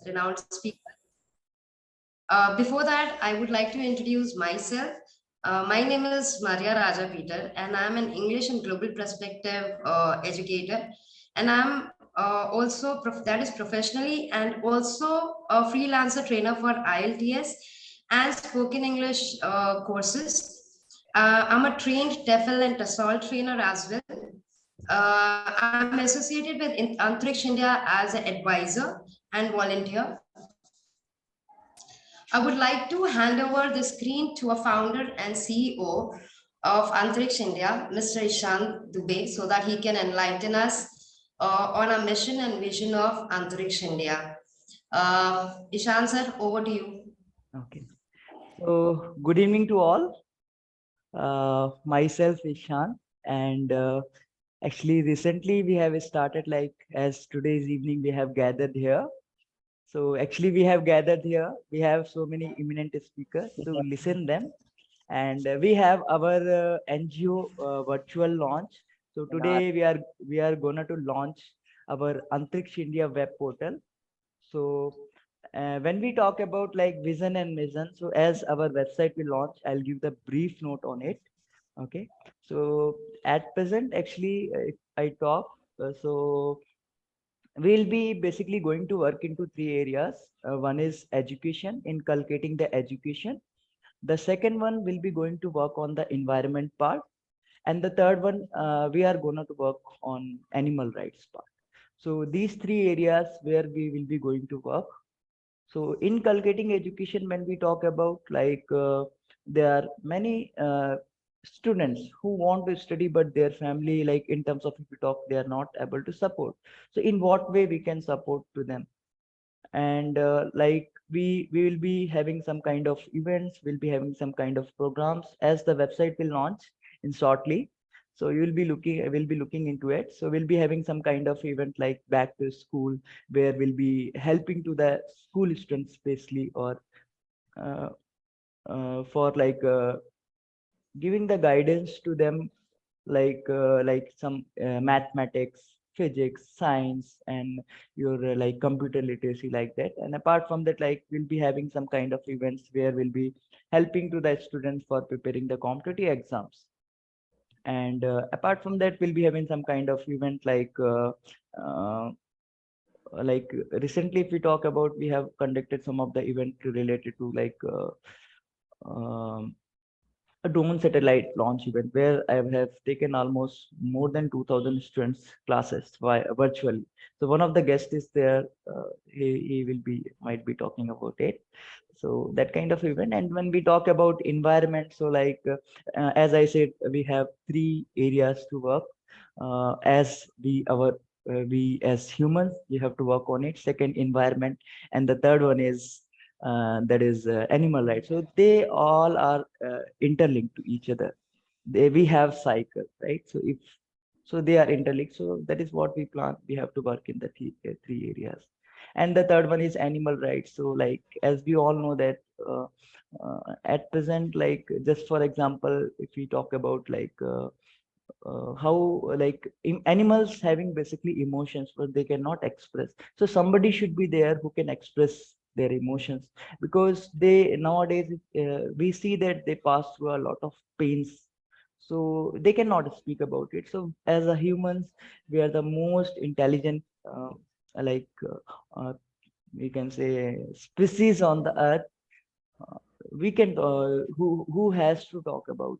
renowned speaker. Before that, I would like to introduce myself. My name is Maria Raja Peter, and I'm an English and Global Perspective educator. And I'm that is professionally and also a freelancer trainer for IELTS and spoken English courses. I'm a trained TEFL and TESOL trainer as well. I'm associated with Antariksha India as an advisor and volunteer. I would like to hand over the screen to a founder and CEO of Antariksha India, Mr. Ishan Dubey, so that he can enlighten us on our mission and vision of Antariksha India. Ishan sir, over to you. Okay. So good evening to all. Myself Ishan, and actually recently we have started, like, as today's evening we have gathered here. So actually we have gathered here. We have so many eminent speakers to listen them, and we have our NGO virtual launch. So today we are gonna to launch our Antariksha India web portal. So when we talk about like vision and mission, so as our website will launch, I'll give the brief note on it. Okay. So at present, actually, if I talk, so we'll be basically going to work into three areas. One is education, inculcating the education. The second one will be going to work on the environment part. And the third one, we are going to work on animal rights part. So these three areas where we will be going to work. So inculcating education, when we talk about, like, there are many students who want to study, but their family, like in terms of, if we talk, they are not able to support. So in what way we can support to them? And like we will be having some kind of events, we'll be having some kind of programs as the website will launch in shortly. So you'll be looking, we'll be looking into it. So we'll be having some kind of event like back to school, where we'll be helping to the school students, basically, or uh, for like giving the guidance to them, like some mathematics, physics, science, and your like computer literacy, like that. And apart from that, like, we'll be having some kind of events where we'll be helping to the students for preparing the competitive exams. And apart from that, we'll be having some kind of event uh, like recently, if we talk about, we have conducted some of the event related to, like, um, a drone satellite launch event, where I have taken almost more than 2000 students classes virtually. So one of the guests is there. He will be, might be talking about it. So that kind of event. And when we talk about environment, so like, as I said, we have three areas to work. As we as humans, we have to work on it. Second, environment, and the third one is that is animal rights. So they all are interlinked to each other. We have cycle, right? So if so, they are interlinked. So that is what we plan. We have to work in the three areas. And the third one is animal rights. So, like, as we all know that at present, like, just for example, if we talk about, like, how, like, animals having basically emotions, but they cannot express. So somebody should be there who can express their emotions, because they nowadays, we see that they pass through a lot of pains, so they cannot speak about it. So as a humans, we are the most intelligent, like, we can say, species on the earth. uh, we can who has to talk about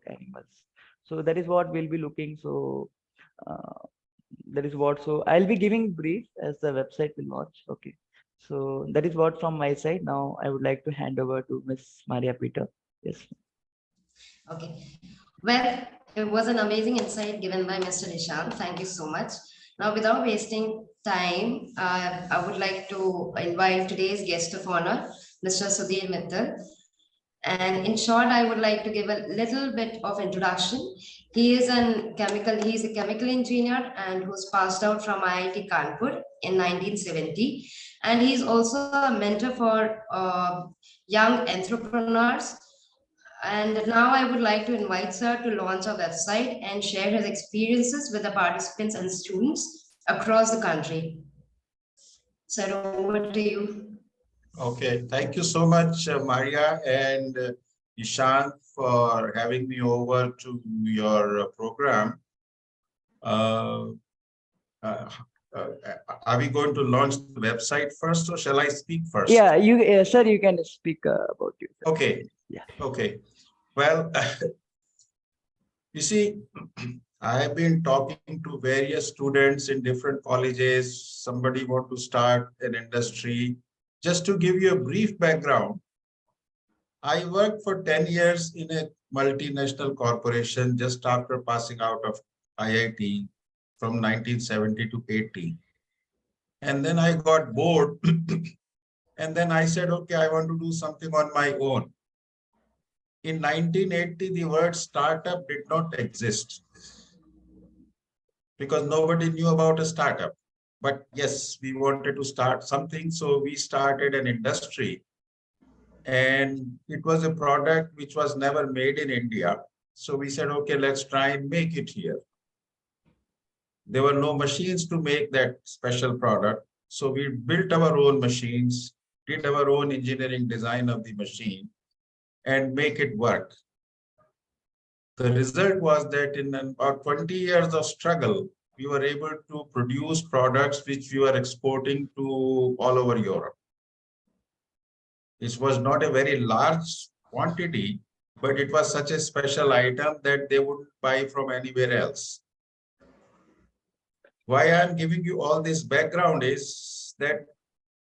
animals. So that is what we'll be looking. So uh, that is what, so I'll be giving brief as the website will launch. Okay. So that is what from my side. Now I would like to hand over to Miss Maria Peter. Yes. Okay. Well, it was an amazing insight given by Mr. Nishant. Thank you so much. Now, without wasting time, I would like to invite today's guest of honor, Mr. Sudhir Mittal. And in short, I would like to give a little bit of introduction. He is a chemical engineer and who's passed out from IIT Kanpur in 1970. And he's also a mentor for young entrepreneurs. And now I would like to invite Sir to launch our website and share his experiences with the participants and students across the country. Sir, over to you. Okay, thank you so much, Maria and Ishant, for having me over to your program. Uh, uh, uh, are we going to launch the website first, or shall I speak first? Yeah, you, sir, you can speak about you. Okay. Yeah. Okay. Well, you see, I have been talking to various students in different colleges. Somebody want to start an industry. Just to give you a brief background, I worked for 10 years in a multinational corporation just after passing out of IIT from 1970 to 80. And then I got bored. And then I said, okay, I want to do something on my own. In 1980, the word startup did not exist because nobody knew about a startup. But yes, we wanted to start something. So we started an industry. And it was a product which was never made in India. So we said, okay, let's try and make it here. There were no machines to make that special product. So we built our own machines, did our own engineering design of the machine, and make it work. The result was that in about 20 years of struggle, we were able to produce products which we were exporting to all over Europe. This was not a very large quantity, but it was such a special item that they wouldn't buy from anywhere else. Why I'm giving you all this background is that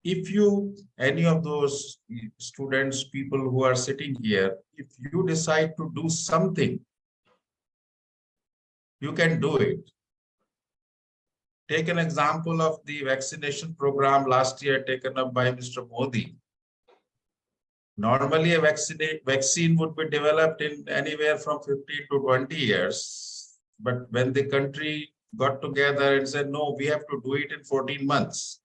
if you, any of those students, people who are sitting here, if you decide to do something, you can do it. Take an example of the vaccination program last year taken up by Mr. Modi. Normally, a vaccine would be developed in anywhere from 15 to 20 years. But when the country got together and said, no, we have to do it in 14 months.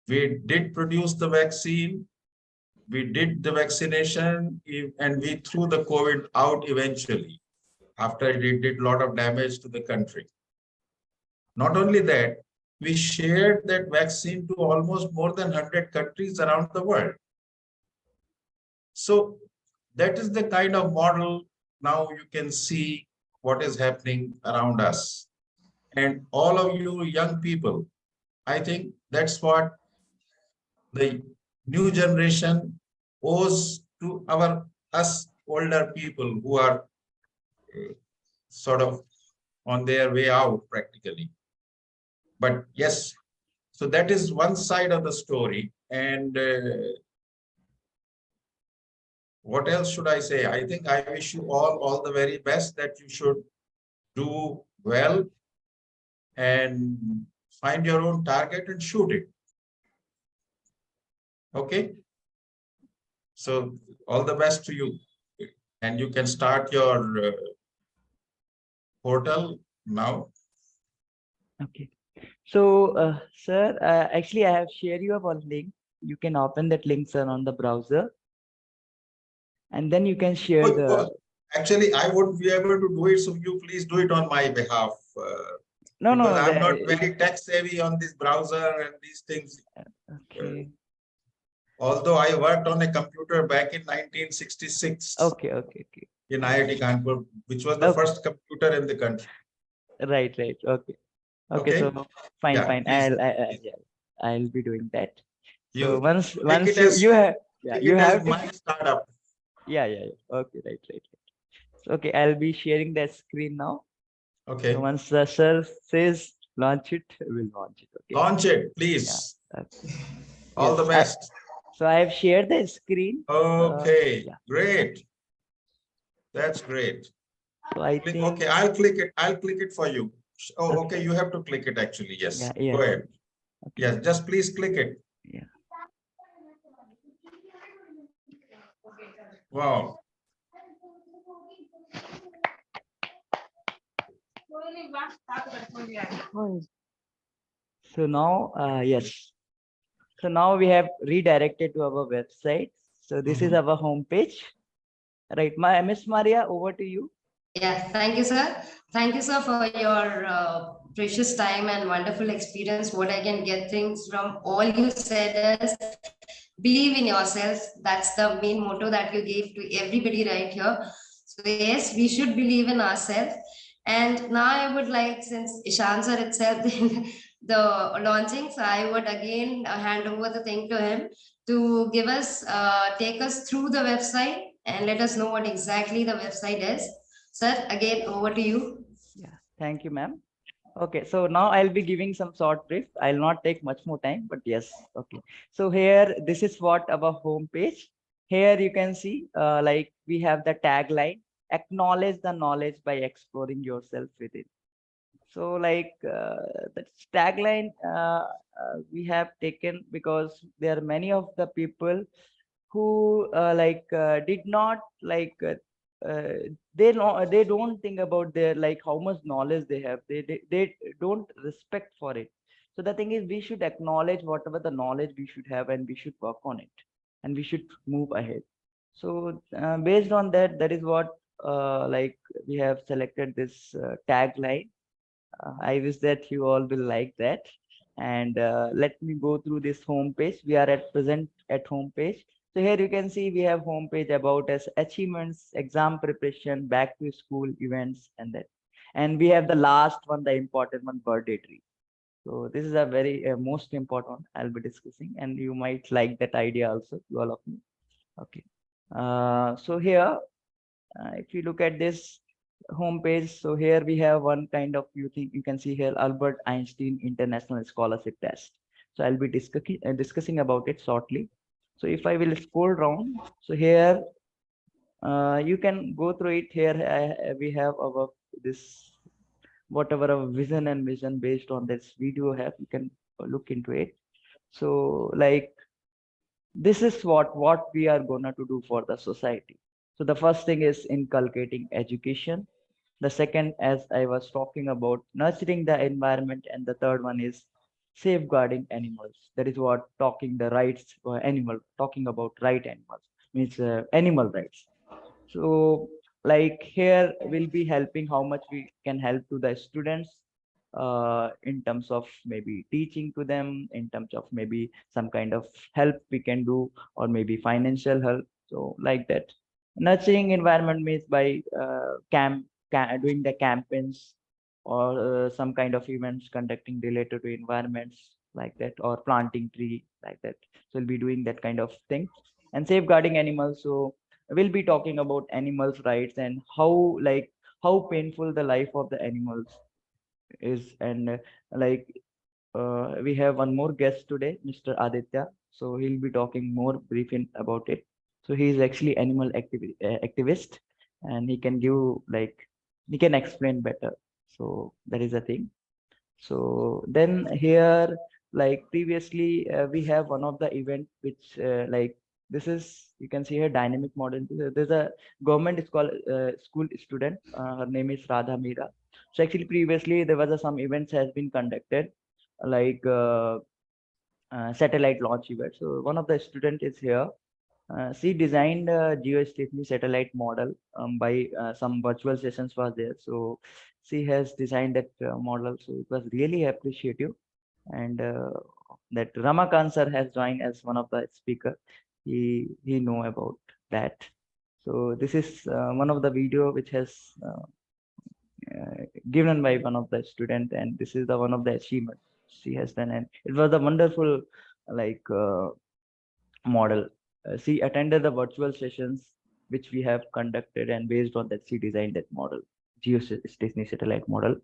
We did produce the vaccine, we did the vaccination, and we threw the COVID out eventually after it did a lot of damage to the country. Not only that, we shared that vaccine to almost more than 100 countries around the world. So that is the kind of model. Now you can see what is happening around us. And all of you young people, I think that's what the new generation owes to us older people who are sort of on their way out practically. But yes, so that is one side of the story. And what else should I say? I think I wish you all the very best, that you should do well and find your own target and shoot it. Okay? So all the best to you. And you can start your portal now. Okay. So, sir, actually, I have shared you a link. You can open that link, sir, on the browser. And then you can share the... Actually, I won't be able to do it. So you please do it on my behalf. No, because no, I'm not very tech savvy on this browser and these things. Okay. Although I worked on a computer back in 1966. Okay. In IIT Kanpur, which was the first computer in the country. Right. Okay. So fine. Yeah, please. I'll be doing that. So You once as, you have, you have my startup. Yeah. Okay. Right. Okay, I'll be sharing that screen now. Okay. So once the sir says launch it, we'll launch it. Okay. Launch it, please. Yeah. Okay. All the best. So I have shared the screen. Okay. Great. That's great. So I think... Okay, I'll click it for you. Oh, okay. You have to click it actually. Yes. Yeah. Go ahead. Okay. Yes, just please click it. Yeah. Wow. So now, yes. So now we have redirected to our website. So this is our homepage. Right, Miss Maria, over to you. Yeah, thank you, sir. Thank you, sir, for your precious time and wonderful experience. What I can get things from all you said is believe in yourself. That's the main motto that you gave to everybody right here. So yes, we should believe in ourselves. And now I would like, since Ishan sir itself did the launching, so I would again hand over the thing to him to give us, take us through the website and let us know what exactly the website is. Sir, again, over to you. Yeah, thank you, ma'am. Okay, so now I'll be giving some short brief. I'll not take much more time, but yes, okay. So here, this is what our home page. Here you can see, like we have the tagline, acknowledge the knowledge by exploring yourself within. So like that tagline we have taken because there are many of the people who did not uh, they don't think about their like how much knowledge they have. They don't respect for it. So the thing is we should acknowledge whatever the knowledge we should have and we should work on it and we should move ahead. So based on that, that is what like we have selected this tagline. I wish that you all will like that. And let me go through this home page. We are at present at home page. So here you can see we have home page about us achievements, exam preparation, back to school events, and that. And we have the last one, the important one, birthday tree. So this is a very most important one I'll be discussing, and you might like that idea also, you all of you. Okay. So here if you look at this homepage, so here we have one kind of you can see here Albert Einstein International Scholarship Test. So I'll be discussing about it shortly. So if I will scroll down, so here you can go through it. Here we have our this whatever our vision and mission based on this video have. You can look into it. So like this is what we are gonna to do for the society. So the first thing is inculcating education. The second, as I was talking about, nurturing the environment, and the third one is safeguarding animals. That is what talking the rights for animal, talking about right animals means animal rights. So like here we'll be helping how much we can help to the students in terms of maybe teaching to them, in terms of maybe some kind of help we can do, or maybe financial help. So like that. Nurturing environment means by doing the campaigns or some kind of events conducting related to environments like that, or planting tree like that. So we'll be doing that kind of thing. And safeguarding animals. So we'll be talking about animals' rights and how painful the life of the animals is. And we have one more guest today, Mr. Aditya. So he'll be talking more briefing about it. So he is actually animal activist, and he can give he can explain better. So that is the thing. So then here, like previously, we have one of the event which this is you can see here dynamic model. There's a government school student. Her name is Radha Meera. So actually previously there was some events has been conducted like satellite launch event. So one of the student is here. She designed a geostationary satellite model by some virtual sessions was there. So she has designed that model. So it was really appreciative. And that Ramakant sir has joined as one of the speaker. He know about that. So this is one of the video which has given by one of the student, and this is the one of the achievement she has done, and it was a wonderful like model. She attended the virtual sessions which we have conducted, and based on that, she designed that model, geostationary satellite model.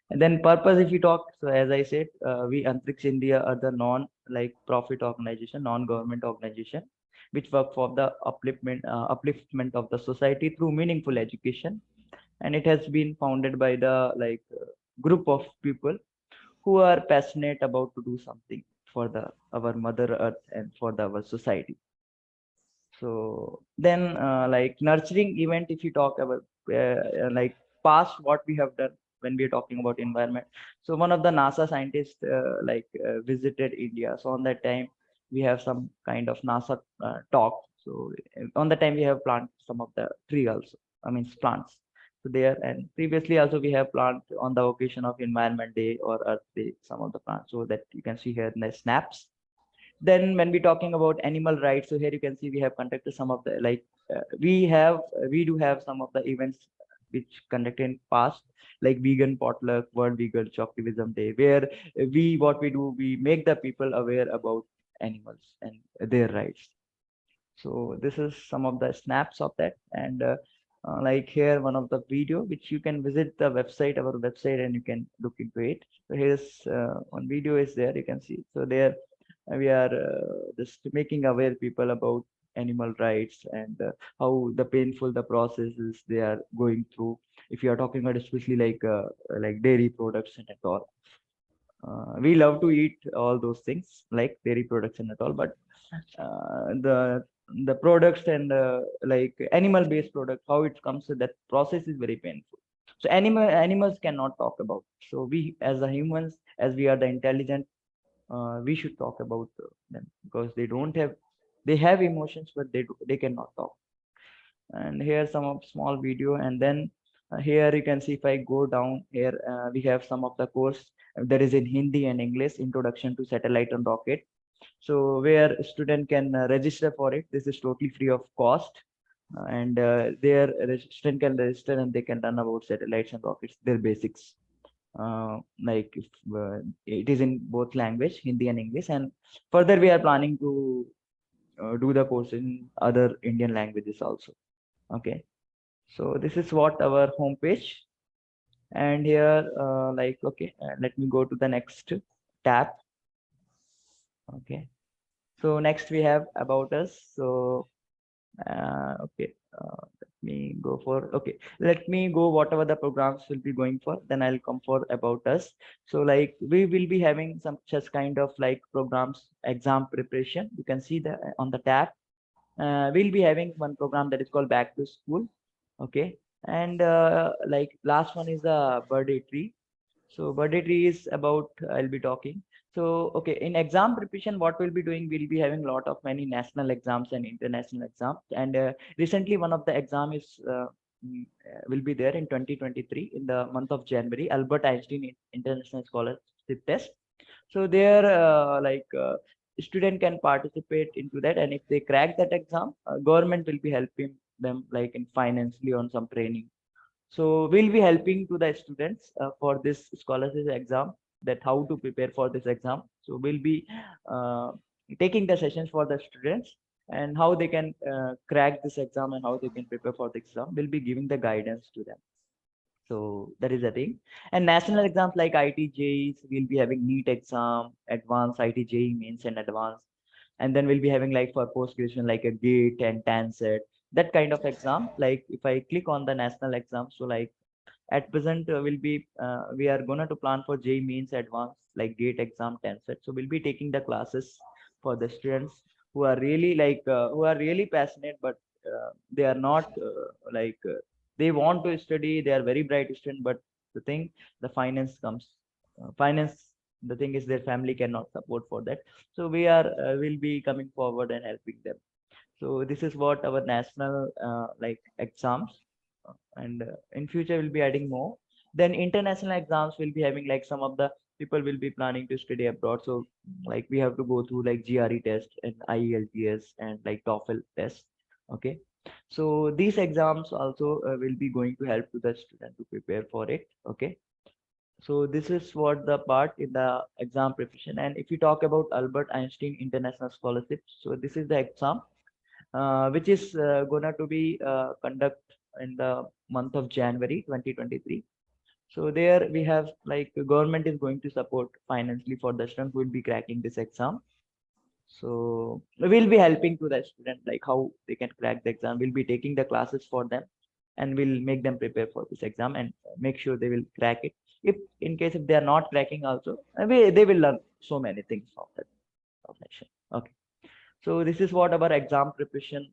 And then purpose, if you talk, so as I said, we Antariksha India are the profit organization, non-government organization, which work for the upliftment of the society through meaningful education. And it has been founded by the group of people who are passionate about to do something for the our mother earth and for our society. So then like nurturing event, if you talk about past what we have done when we are talking about environment. So one of the NASA scientists visited India. So on that time we have some kind of NASA talk. So on the time we have planted some of the tree also, I mean plants. So there, and previously also we have plant on the occasion of Environment Day or Earth Day, some of the plants, so that you can see here in the snaps. Then when we're talking about animal rights, so here you can see we have conducted some of the we do have some of the events which conducted in past, like vegan potluck, World Vegan Activism Day, where what we do, we make the people aware about animals and their rights. So this is some of the snaps of that. And like here, one of the video which you can visit the website, our website, and you can look into it. So here's one video is there, you can see. So there we are just making aware people about animal rights and how the painful the processes they are going through. If you are talking about especially like dairy products and all, we love to eat all those things like dairy products and all, but the products and like animal based products, how it comes to that process is very painful. So animals cannot talk about. So we as the humans, as we are the intelligent, we should talk about them, because they have emotions, but they cannot talk. And here some of small video, and then here you can see, if I go down here, we have some of the course that is in Hindi and English, Introduction to Satellite and Rocket. So where a student can register for it. This is totally free of cost, and their student can register and they can learn about satellites and rockets, their basics. Like if, it is in both language, Hindi and English, and further we are planning to do the course in other Indian languages also. Okay, so this is what our homepage. And here let me go to the next tab. Okay, so next we have about us. So let me go for, okay, let me go whatever the programs will be going for, then I'll come for about us. So like we will be having some such kind of like programs, exam preparation. You can see the on the tab. We'll be having one program that is called Back to School. Okay, and like last one is the birthday tree. So birthday tree is about, I'll be talking. So okay, in exam preparation, what we'll be doing, we'll be having a lot of many national exams and international exams. And recently, one of the exam is will be there in 2023 in the month of January, Albert Einstein International Scholarship Test. So there, student can participate into that, and if they crack that exam, government will be helping them like in financially on some training. So we'll be helping to the students for this scholarship exam, that how to prepare for this exam. So we'll be uh, taking the sessions for the students and how they can crack this exam and how they can prepare for the exam. We'll be giving the guidance to them. So that is the thing. And national exams like ITJs, we'll be having NEET exam, advanced ITJ means and advanced. And then we'll be having like for post graduation like a GATE and TANSET, that kind of exam. Like if I click on the national exam, so like at present we are gonna to plan for J means advanced like GATE exam, TANSET. So we'll be taking the classes for the students who are really who are really passionate, but they are not they want to study, they are very bright student, but the thing, the finance comes, finance, the thing is their family cannot support for that. So we are will be coming forward and helping them. So this is what our national like exams, and in future we'll be adding more. Then international exams will be having, like some of the people will be planning to study abroad, so like we have to go through like GRE test and IELTS and like TOEFL test. Okay, so these exams also will be going to help to the student to prepare for it. Okay, so this is what the part in the exam preparation. And if you talk about Albert Einstein International Scholarship, so this is the exam which is gonna to be conduct in the month of January 2023. So there we have like government is going to support financially for the student who will be cracking this exam. So we'll be helping to the student like how they can crack the exam. We'll be taking the classes for them, and we'll make them prepare for this exam and make sure they will crack it. If in case if they are not cracking also, they will learn so many things from that profession. Okay. So this is what our exam preparation.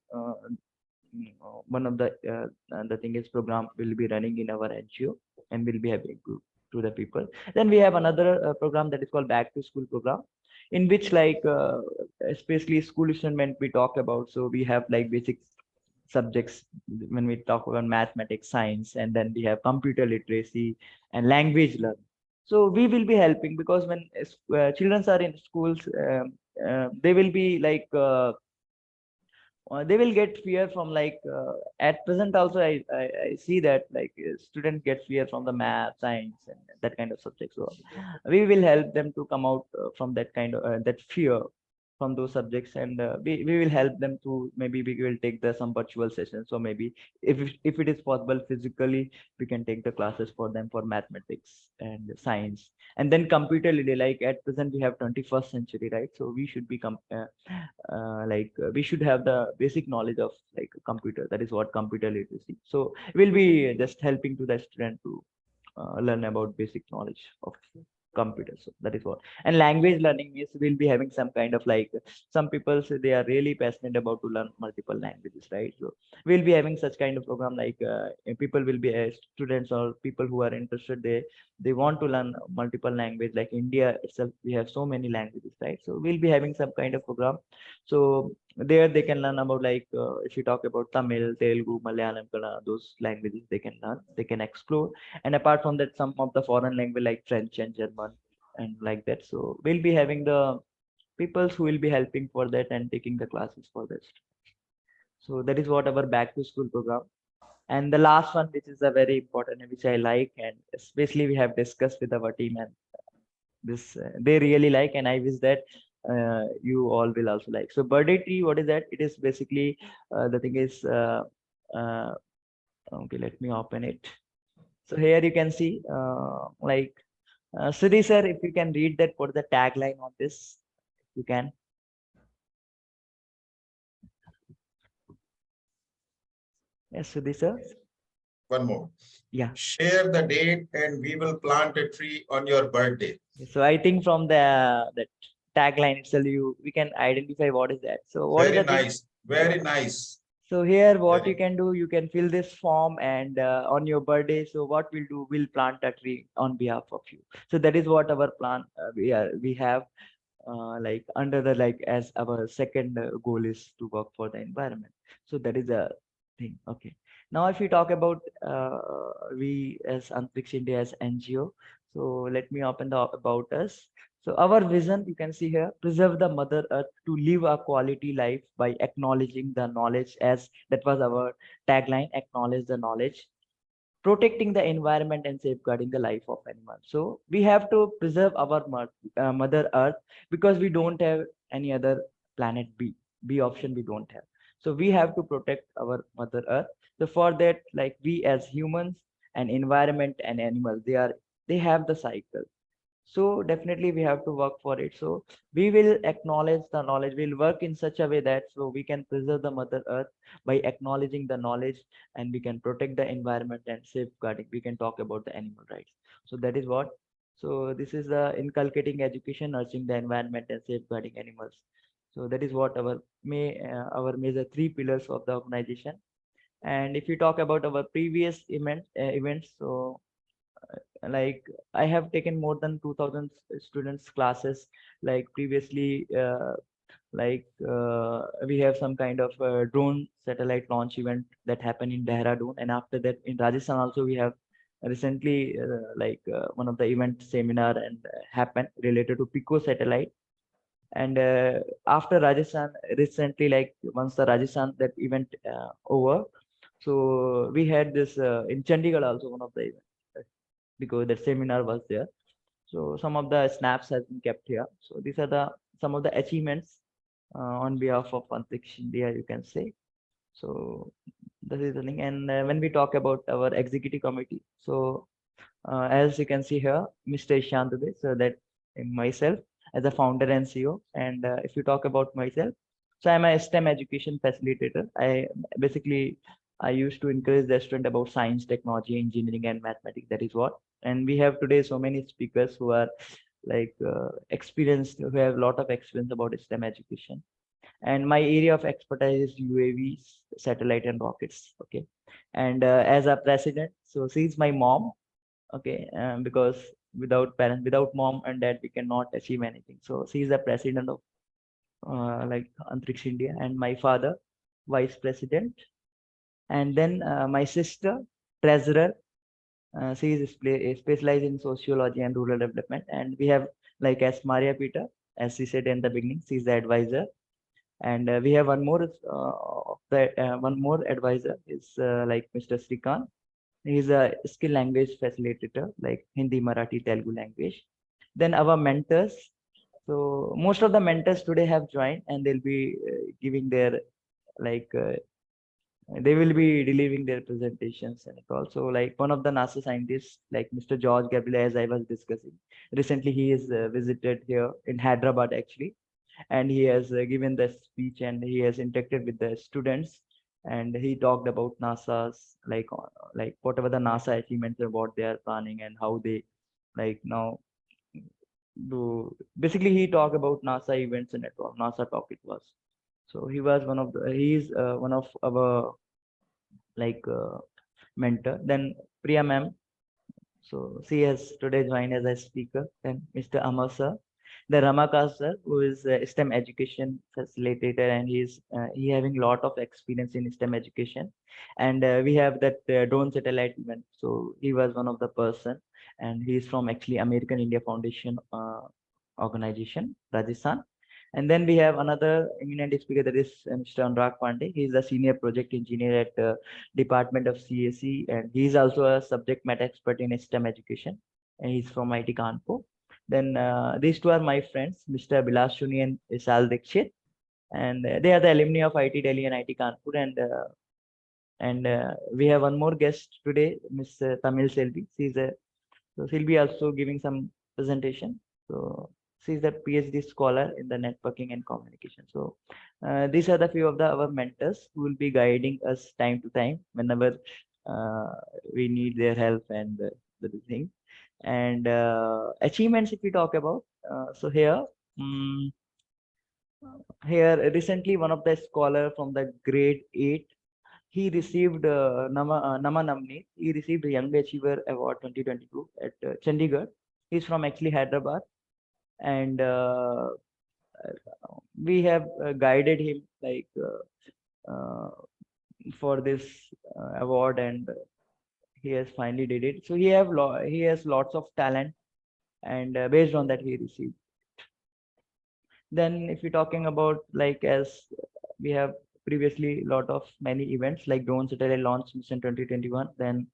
One of the thing is program will be running in our NGO, and will be having to the people. Then we have another program that is called Back to School program, in which like especially school student we talk about. So we have like basic subjects when we talk about mathematics, science, and then we have computer literacy and language learning. So we will be helping, because when children are in schools, they will be like they will get fear from like at present also I see that like students get fear from the math, science, and that kind of subject. So we will help them to come out from that kind of that fear from those subjects, and we will help them to, maybe we will take the some virtual sessions, so maybe if it is possible physically, we can take the classes for them for mathematics and science. And then computer literacy, like at present we have 21st century, right? So we should be we should have the basic knowledge of like computer. That is what computer literacy. So we'll be just helping to the student to learn about basic knowledge of computer. So that is what. And language learning is, we'll be having some kind of like, some people say they are really passionate about to learn multiple languages, right? So we'll be having such kind of program, like people will be students or people who are interested, they want to learn multiple language. Like India itself, we have so many languages, right? So we'll be having some kind of program. So there they can learn about like if you talk about Tamil, Telugu, Malayalam, Kannada, those languages they can learn, they can explore. And apart from that, some of the foreign language like French and German and like that. So we'll be having the peoples who will be helping for that and taking the classes for this. So that is what our back to school program. And the last one, which is a very important, which I like, and especially we have discussed with our team, and this they really like, and I wish that you all will also like. So birthday tree, what is that? It is basically the thing is uh, okay, let me open it. So here you can see like Sudhi sir, if you can read that, what is the tagline on this? You can. Yes, Sudhi sir. One more. Yeah. Share the date and we will plant a tree on your birthday. So I think from the that tagline itself, we can identify what is that. So what is Very the thing? nice. Very nice. So here, what you Very. can do, you can fill this form, and on your birthday, so what we'll do, we'll plant a tree on behalf of you. So that is what our plan we have like under the like as our second goal is to work for the environment. So that is a thing. Okay. Now, if we talk about we as Antariksha India as NGO, so let me open the about us. So our vision, you can see here, preserve the Mother Earth to live a quality life by acknowledging the knowledge, as that was our tagline, acknowledge the knowledge, protecting the environment and safeguarding the life of animals. So we have to preserve our Mother Earth, because we don't have any other planet B. B option we don't have. So we have to protect our Mother Earth. So for that, like we as humans and environment and animals, they have the cycle. So definitely we have to work for it. So we will acknowledge the knowledge. We'll work in such a way that so we can preserve the Mother Earth by acknowledging the knowledge, and we can protect the environment and safeguarding. We can talk about the animal rights. So that is what. So this is the inculcating education, nurturing the environment and safeguarding animals. So that is what our major three pillars of the organization. And if you talk about our previous events, so like I have taken more than 2000 students classes, like previously we have some kind of drone satellite launch event that happened in Dehradun, and after that in Rajasthan also we have recently one of the event seminar and happened related to Pico satellite. And after Rajasthan recently, like once the Rajasthan that event over, so we had this in Chandigarh also, one of the events, because that seminar was there. So some of the snaps has been kept here. So these are the some of the achievements on behalf of Antariksha India, you can say. So this is the thing. And when we talk about our executive committee, so as you can see here, Mr. Ishant Dubey, so that myself as a founder and CEO. And if you talk about myself, so I'm a STEM education facilitator. I used to encourage the student about science, technology, engineering, and mathematics. That is what. And we have today so many speakers who are like experienced, who have a lot of experience about STEM education. And my area of expertise is UAVs, satellite, and rockets. Okay. And as a president, so she's my mom. Okay, because without parents, without mom and dad, we cannot achieve anything. So she is the president of like Antariksha India, and my father, vice president. And then my sister, treasurer, she is specialized in sociology and rural development. And we have, like, as Maria Peter, as she said in the beginning, she's the advisor. And we have one more advisor is like Mr. Srikant. He's a skill language facilitator, like Hindi, Marathi, Telugu language. Then our mentors. So most of the mentors today have joined, and they'll be giving their, like, they will be delivering their presentations. And also, like, one of the NASA scientists, like Mr. George Gabriel, as I was discussing recently, he is visited here in Hyderabad actually, and he has given the speech, and he has interacted with the students, and he talked about NASA's, like whatever the NASA achievements and what they are planning and how they, like, now do. Basically, he talked about NASA events and all. NASA talk it was. So he was he is one of our, like, mentor. Then Priya ma'am, so she has today joined as a speaker. Then Mr. Amar sir, the Ramakant sir, who is a STEM education facilitator, and he having lot of experience in STEM education. And we have that drone satellite event. So he was one of the person, and he is from actually American India Foundation organization, Rajasthan. And then we have another eminent speaker, that is Mr. Anurag Pandey. He is a senior project engineer at Department of CAC, and he is also a subject matter expert in STEM education, and he's from IT Kanpur. Then these two are my friends, Mr. Bilas Shuni and Isal Dikshit, and they are the alumni of IT Delhi and IT Kanpur. And we have one more guest today, Miss Tamil Selvi. So she'll be also giving some presentation. So she's a PhD scholar in the networking and communication. So these are the few of our mentors who will be guiding us time to time whenever uh, we need their help and the thing. And achievements, if we talk about, so mm, here recently one of the scholar from the grade 8, he received Nama Namni. He received the Young Achiever Award 2022 at Chandigarh. He's from actually Hyderabad, and we have guided him, like, for this award, and he has finally did it. So he has lots of talent, and based on that he received. Then if we're talking about, like, as we have previously lot of many events like drone satellite launch mission 2021, then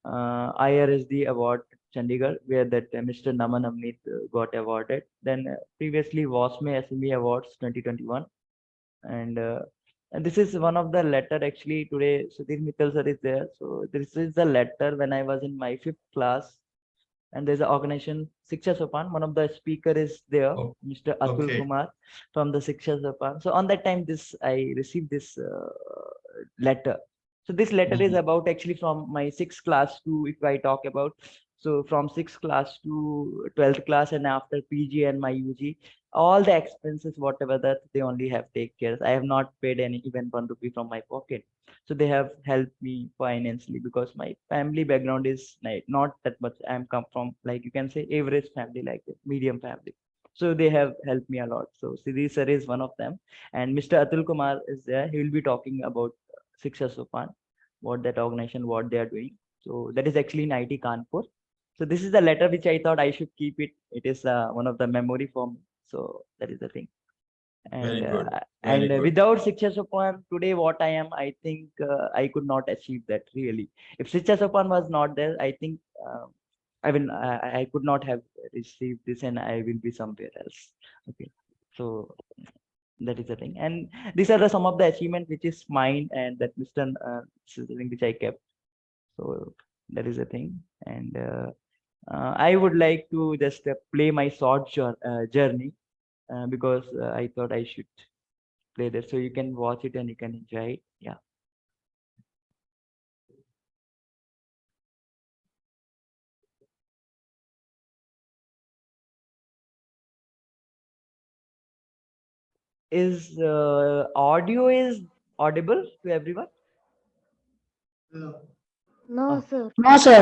IRSD award Chandigarh, where that Mr. Naman Amnit got awarded. Then previously WASME SME Awards 2021, and this is one of the letter actually today. Sudhir Mittal sir is there. So this is the letter when I was in my 5th class, and there's an organization Shiksha Sopan. One of the speaker is there, Oh, Mr. Atul okay. Kumar from the Shiksha Sopan. So on that time, this I received this letter. So this letter is Mhm. about actually from my 6th class to, if I talk about, so from 6th class to 12th class, and after PG and my UG, all the expenses whatever that they only have take care. I have not paid any even 1 rupee from my pocket. So they have helped me financially, because my family background is like not that much. I'm come from, like, you can say average family, like a medium family. So they have helped me a lot. So Siddhi sir is one of them, and Mr. Atul Kumar is there. He will be talking about Shiksha Sopan, what that organization, what they are doing. So that is actually in IT Kanpur. So this is the letter which I thought I should keep it. It is one of the memory for me. So that is the thing. Very And good. Very good. without Shiksha Sopan today, what I am, I think I could not achieve that really. If Shiksha Sopan was not there, I think I could not have received this, and I will be somewhere else. Okay, so that is the thing. And these are some of the achievement which is mine, and that Mr. This is the thing which I kept. So that is the thing. And I would like to just play my short journey, because I thought I should play that, so you can watch it and you can enjoy it. Yeah. Is audio is audible to everyone? No, Oh, sir. No, sir.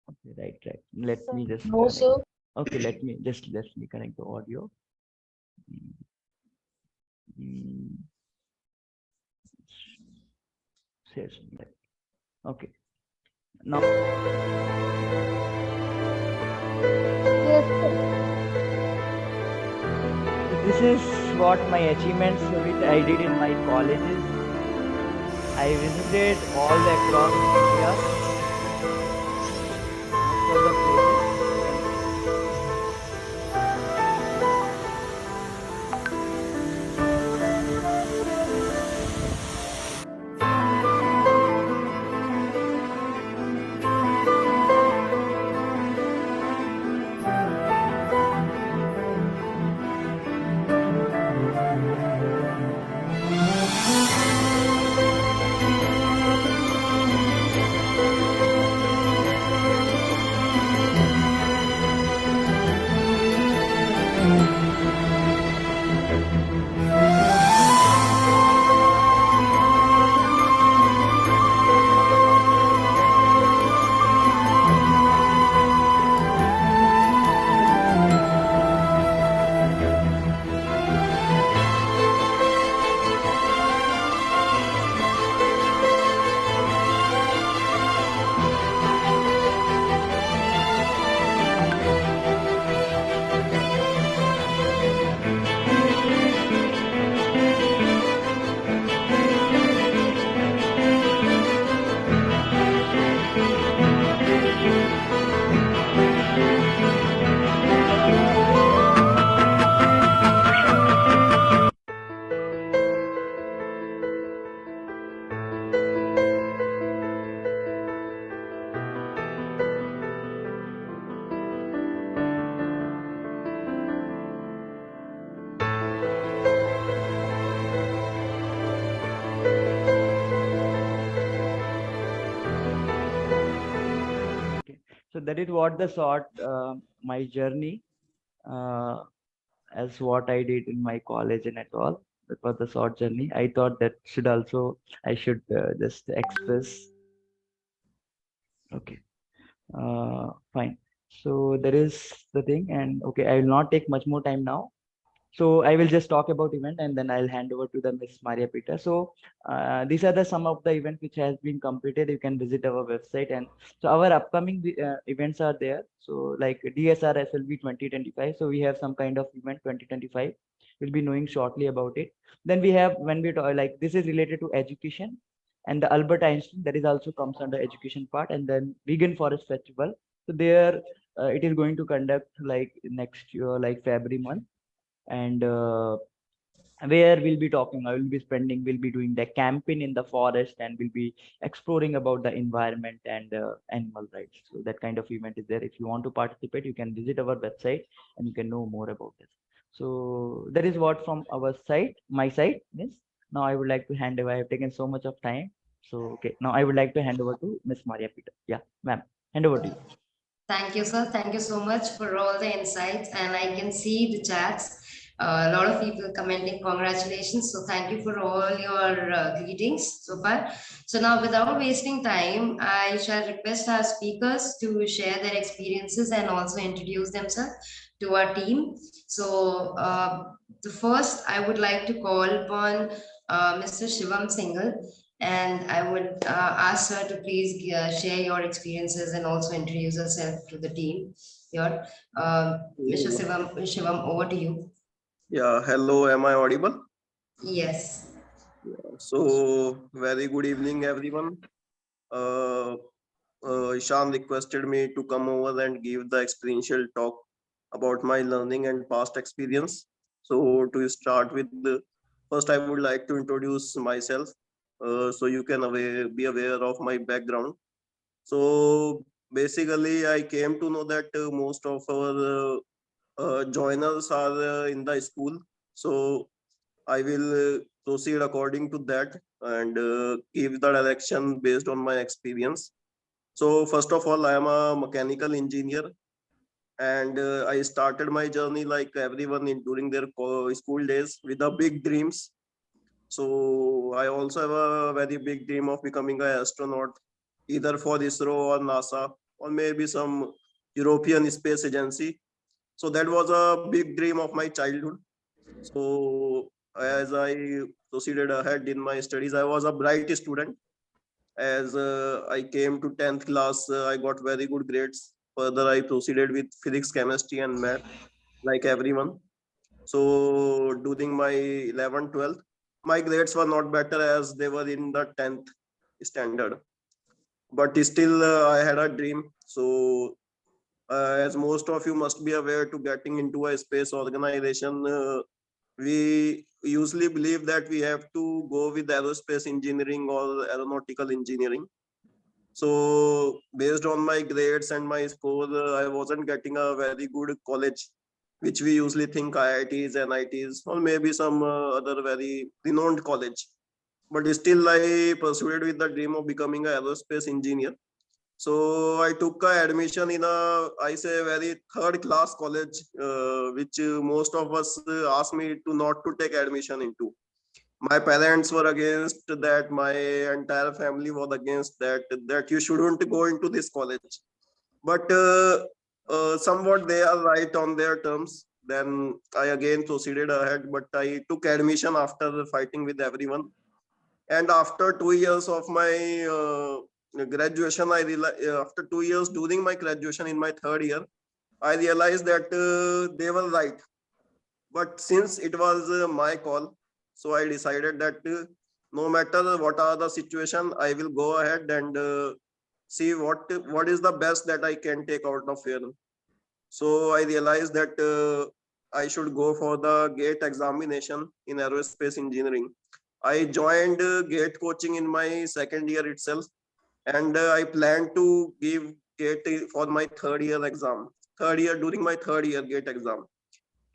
okay, right. Let me just No, connect. sir. Okay, let me connect the audio. Mm, mm, yes, Okay. Now, Yes, sir. this is what my achievements which I did in my colleges. I visited all the across India, most of the places. Okay. So that is what the short my journey uh, as what I did in my college and at all. That was the short journey. I thought that should also I should just express. Okay. Fine. So there is the thing, and okay, I will not take much more time now. So I will just talk about event and then I'll hand over to the Miss Maria Peter. So these are the some of the event which has been completed. You can visit our website, and so our upcoming events are there. So like DSR SLB 2025. So we have some kind of event 2025. We'll be knowing shortly about it. Then we have when we talk like this is related to education and the Albert Einstein that is also comes under education part, and then Vegan Forest Festival. So there it is going to conduct like next year, like February month, and where we'll be talking, I will be spending, we'll be doing the camping in the forest, and we'll be exploring about the environment and animal rights. So that kind of event is there. If you want to participate, you can visit our website and you can know more about this. So that is what from our side, my side. Yes. Now I would like to hand over. I have taken so much of time. So okay, now I would like to hand over to Miss Maria Peter. Yeah, ma'am, hand over to you. Thank you, sir. Thank you so much for all the insights. And I can see the chats. A lot of people commenting congratulations. So thank you for all your greetings so far. So now, without wasting time, I shall request our speakers to share their experiences and also introduce themselves to our team. So the first, I would like to call upon Mr. Shivam Singhal. And I would ask her to please share your experiences and also introduce herself to the team here. Mr. Shivam, over to you. Yeah, hello, am I audible? Yes. So, very good evening, everyone. Uh, Ishan requested me to come over and give the experiential talk about my learning and past experience. So, to start with, first I would like to introduce myself, so you can be aware of my background. So, basically, I came to know that most of our joiners are in the school. So, I will proceed according to that and give the direction based on my experience. So, first of all, I am a mechanical engineer, and I started my journey like everyone in during their school days with the big dreams. So, I also have a very big dream of becoming an astronaut, either for ISRO or NASA, or maybe some European Space Agency. So, that was a big dream of my childhood. So as I proceeded ahead in my studies, I was a bright student. As I came to 10th class, I got very good grades. Further, I proceeded with physics, chemistry, and math, like everyone. So during my 11th, 12th, my grades were not better as they were in the 10th standard. But still, I had a dream. So, as most of you must be aware, to getting into a space organization, we usually believe that we have to go with aerospace engineering or aeronautical engineering. So based on my grades and my score, I wasn't getting a very good college, which we usually think IITs, NITs, or maybe some other very renowned college. But still, I pursued with the dream of becoming an aerospace engineer. So I took a admission in a, I say, very third class college, which most of us asked me to not to take admission into. My parents were against that. My entire family was against that. That you shouldn't go into this college. But somewhat they are right on their terms. Then I again proceeded ahead, but I took admission after fighting with everyone. And after 2 years of my graduation, I realized after 2 years during my graduation in my third year, I realized that they were right. But since it was my call, so I decided that no matter what are the situation, I will go ahead and see what is the best that I can take out of here. So I realized that I should go for the GATE examination in aerospace engineering. I joined GATE coaching in my second year itself, and I plan to give GATE for my third year exam. Third year during my third year GATE exam,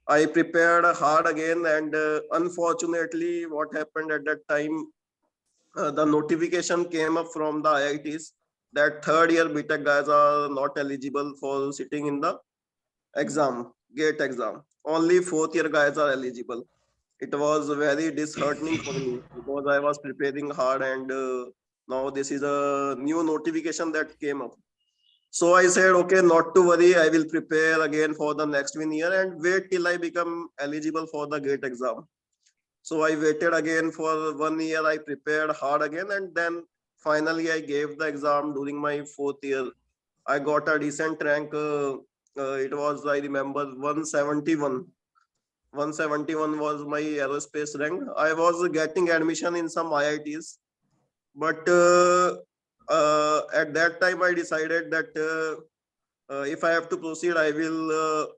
I prepared hard again, and unfortunately, what happened at that time, the notification came up from the IITs that third year BTech guys are not eligible for sitting in the exam, GATE exam. Only fourth year guys are eligible. It was very disheartening for me because I was preparing hard, and now this is a new notification that came up. So I said, okay, not to worry. I will prepare again for the next 1 year and wait till I become eligible for the GATE exam. So I waited again for 1 year. I prepared hard again, and then finally I gave the exam during my fourth year. I got a decent rank. It was, I remember, 171. 171 was my aerospace rank. I was getting admission in some IITs, but at that time I decided that if I have to proceed, I will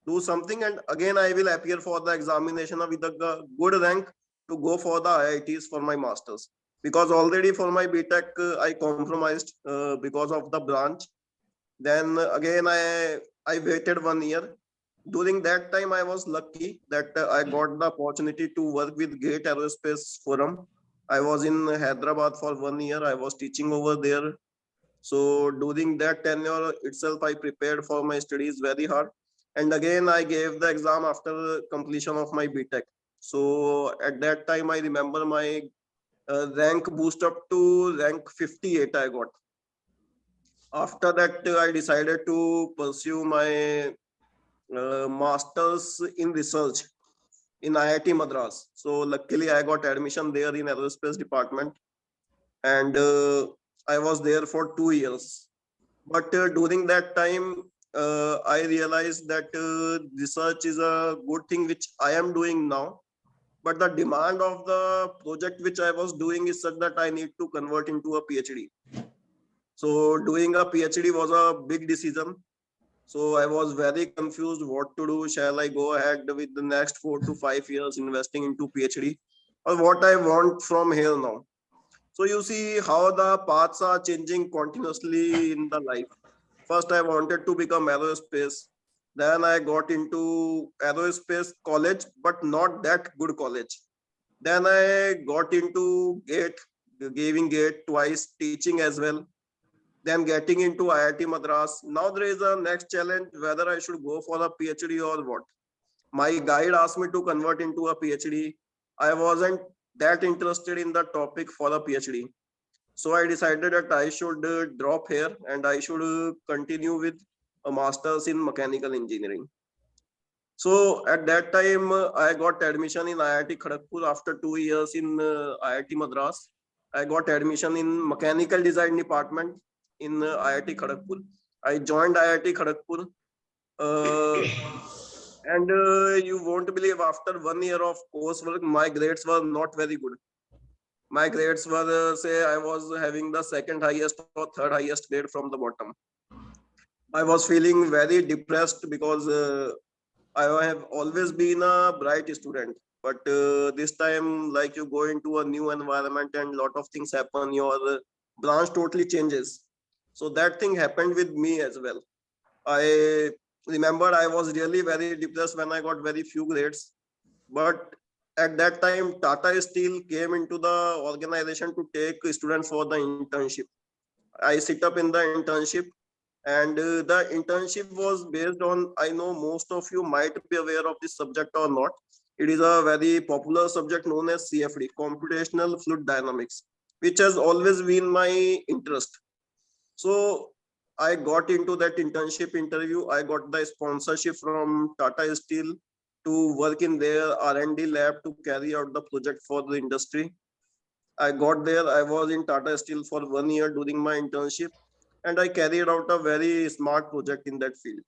do something, and again I will appear for the examination with a good rank to go for the IITs for my masters. Because already for my BTech I compromised because of the branch. Then again I waited 1 year. During that time I was lucky that I got the opportunity to work with GATE Aerospace Forum. I was in Hyderabad for 1 year. I was teaching over there. So during that tenure itself, I prepared for my studies very hard. And again, I gave the exam after completion of my BTech. So at that time, I remember my rank boost up to rank 58 I got. After that, I decided to pursue my master's in research in IIT Madras. So luckily, I got admission there in aerospace department, and I was there for 2 years. But during that time, I realized that research is a good thing which I am doing now. But the demand of the project which I was doing is such that I need to convert into a PhD. So doing a PhD was a big decision. So I was very confused what to do. Shall I go ahead with the next 4 to 5 years investing into PhD, or what I want from here now? So you see how the paths are changing continuously in the life. First, I wanted to become aerospace. Then I got into aerospace college, but not that good college. Then I got into GATE, giving GATE twice, teaching as well. Then getting into IIT Madras. Now there is a next challenge whether I should go for a PhD or what. My guide asked me to convert into a PhD. I wasn't that interested in the topic for a PhD. So I decided that I should drop here and I should continue with a master's in mechanical engineering. So at that time, I got admission in IIT Kharagpur after 2 years in IIT Madras. I got admission in mechanical design department in IIT Kharagpur. I joined IIT Kharagpur, uh, and you won't believe, after 1 year of coursework, my grades were not very good. My grades were, say, I was having the second highest or third highest grade from the bottom. I was feeling very depressed because I have always been a bright student, but this time, like, you go into a new environment and lot of things happen, your branch totally changes. So that thing happened with me as well. I remember I was really very depressed when I got very few grades, but at that time, Tata Steel came into the organization to take students for the internship. I sit up in the internship, and the internship was based on, I know most of you might be aware of this subject or not. It is a very popular subject known as CFD, computational fluid dynamics, which has always been my interest. So I got into that internship interview. I got the sponsorship from Tata Steel to work in their R&D lab to carry out the project for the industry. I got there. I was in Tata Steel for 1 year during my internship, and I carried out a very smart project in that field.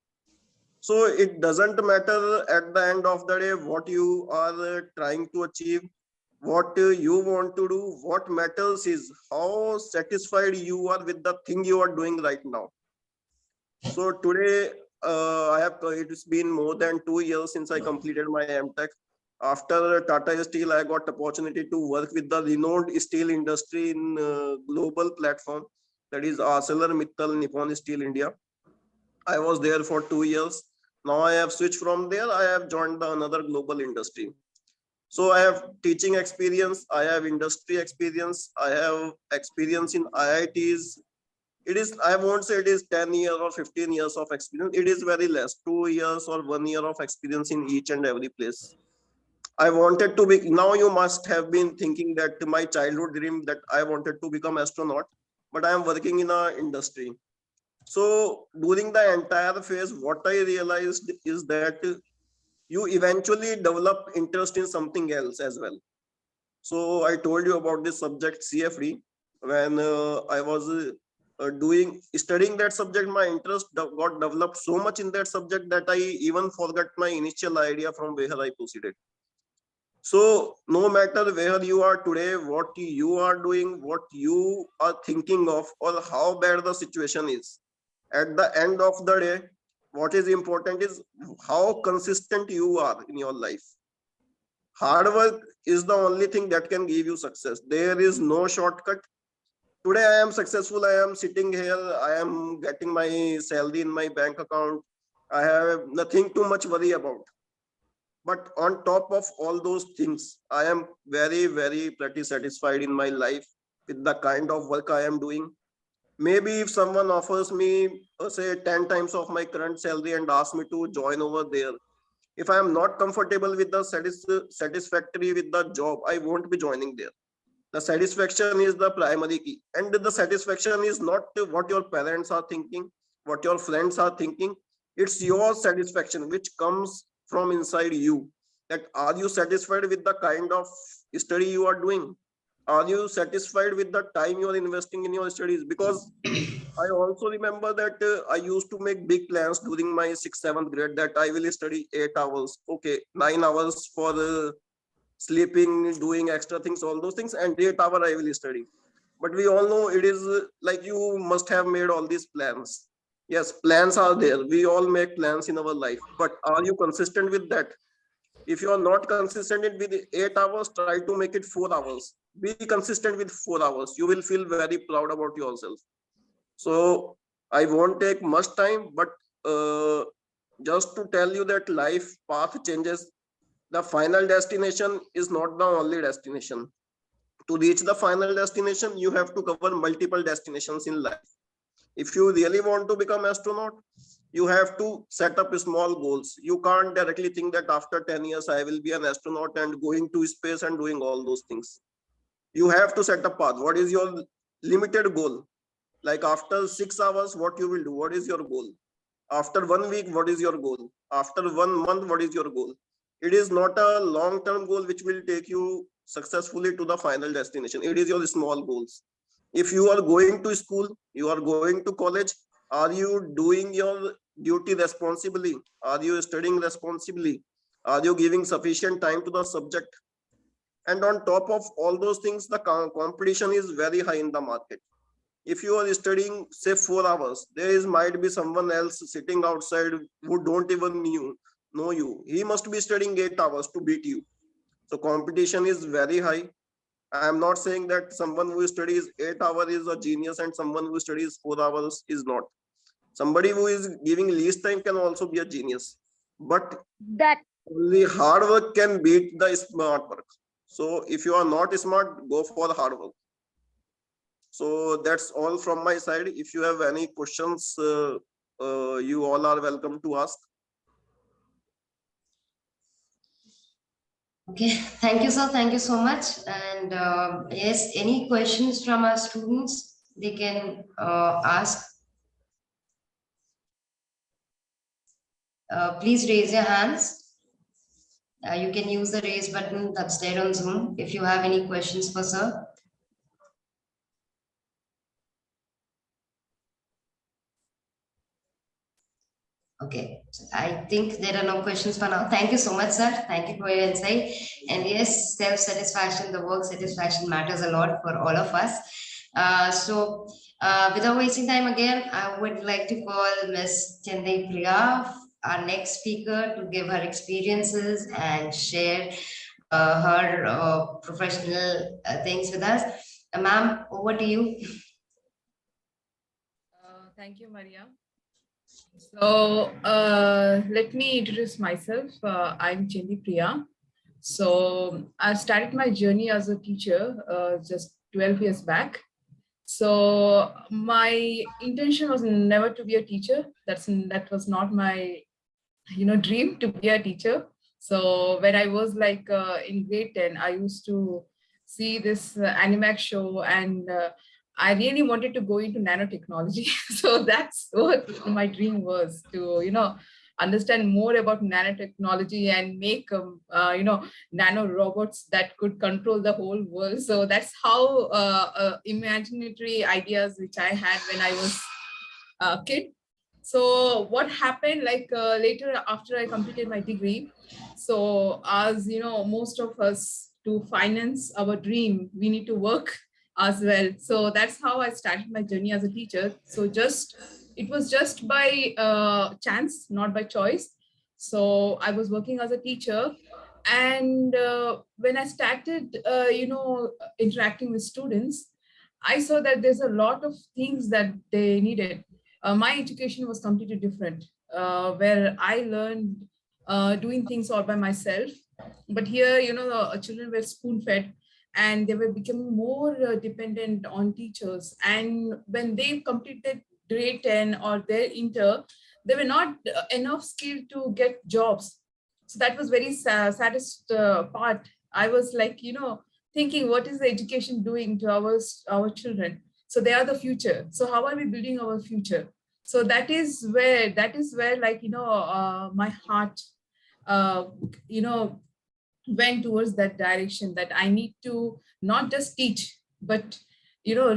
So it doesn't matter at the end of the day what you are trying to achieve, what you want to do. What matters is how satisfied you are with the thing you are doing right now. So today, it's been more than 2 years since I completed my MTech. After Tata Steel, I got opportunity to work with the renowned steel industry in global platform, that is ArcelorMittal Nippon Steel India. I was there for 2 years. Now I have switched from there. I have joined the another global industry. So I have teaching experience. I have industry experience. I have experience in IITs. It is, I won't say it is 10 years or 15 years of experience. It is very less, 2 years or 1 year of experience in each and every place. I wanted to be, now you must have been thinking that my childhood dream that I wanted to become astronaut, but I am working in a industry. So during the entire phase, what I realized is that you eventually develop interest in something else as well. So I told you about this subject CFD. When I was doing studying that subject, my interest got developed so much in that subject that I even forgot my initial idea from where I proceeded. So no matter where you are today, what you are doing, what you are thinking of, or how bad the situation is, at the end of the day, what is important is how consistent you are in your life. Hard work is the only thing that can give you success. There is no shortcut. Today I am successful. I am sitting here. I am getting my salary in my bank account. I have nothing too much worry about. But on top of all those things, I am very, very pretty satisfied in my life with the kind of work I am doing. Maybe if someone offers me, say, 10 times of my current salary and asks me to join over there, if I am not comfortable with the satisfactory with the job, I won't be joining there. The satisfaction is the primary key, and the satisfaction is not what your parents are thinking, what your friends are thinking. It's your satisfaction which comes from inside you. That are you satisfied with the kind of study you are doing? Are you satisfied with the time you are investing in your studies? Because I also remember that I used to make big plans during my 6th, 7th grade that I will study 8 hours, okay, 9 hours for sleeping, doing extra things, all those things, and 8 hours I will study. But we all know it is like you must have made all these plans. Yes, plans are there. We all make plans in our life, but are you consistent with that? If you are not consistent with 8 hours, try to make it 4 hours. Be consistent with 4 hours. You will feel very proud about yourself. So I won't take much time, but uh, just to tell you that life path changes. The final destination is not the only destination. To reach the final destination, you have to cover multiple destinations in life. If you really want to become astronaut, you have to set up small goals. You can't directly think that after 10 years I will be an astronaut and going to space and doing all those things. You have to set a path. What is your limited goal? Like after 6 hours, what you will do? What is your goal? After 1 week, what is your goal? After 1 month, what is your goal? It is not a long-term goal which will take you successfully to the final destination. It is your small goals. If you are going to school, you are going to college, are you doing your duty responsibly? Are you studying responsibly? Are you giving sufficient time to the subject? And on top of all those things, the competition is very high in the market. If you are studying say 4 hours, there is might be someone else sitting outside who don't even know you. He must be studying 8 hours to beat you. So competition is very high. I am not saying that someone who studies 8 hours is a genius and someone who studies 4 hours is not. Somebody who is giving least time can also be a genius, but That only hard work can beat the smart work. So if you are not smart, go for the hard work. So that's all from my side. If you have any questions, you all are welcome to ask. Okay, thank you, sir. Thank you so much. And yes, any questions from our students, they can ask. Please raise your hands. You can use the raise button that's there on Zoom if you have any questions for sir. Okay, so I think there are no questions for now. Thank you so much, sir. Thank you for your insight. And yes, self-satisfaction, the work satisfaction matters a lot for all of us. Without wasting time again, I would like to call Ms. Chandai Priya, our next speaker, to give her experiences and share her professional things with us. Ma'am, over to you. Thank you, Maria. So let me introduce myself. I'm Chandai Priya. So I started my journey as a teacher just 12 years back. So my intention was never to be a teacher. That was not my dream to be a teacher. So when I was like in grade 10, I used to see this Animax show, and I really wanted to go into nanotechnology. So that's what my dream was, to understand more about nanotechnology and make nano robots that could control the whole world. So that's how imaginary ideas which I had when I was a kid. So what happened, like later after I completed my degree, so as you know, most of us, to finance our dream, we need to work as well. So that's how I started my journey as a teacher. So it was just by chance, not by choice. So I was working as a teacher, and when I started interacting with students, I saw that there's a lot of things that they needed. My education was completely different, where I learned doing things all by myself. But here, the children were spoon-fed, and they were becoming more dependent on teachers. And when they completed grade 10 or their inter, they were not enough skilled to get jobs. So that was very saddest part. I was like, thinking, what is the education doing to our children? So they are the future. So how are we building our future? So that is where like my heart uh, went towards that direction, that I need to not just teach, but bring a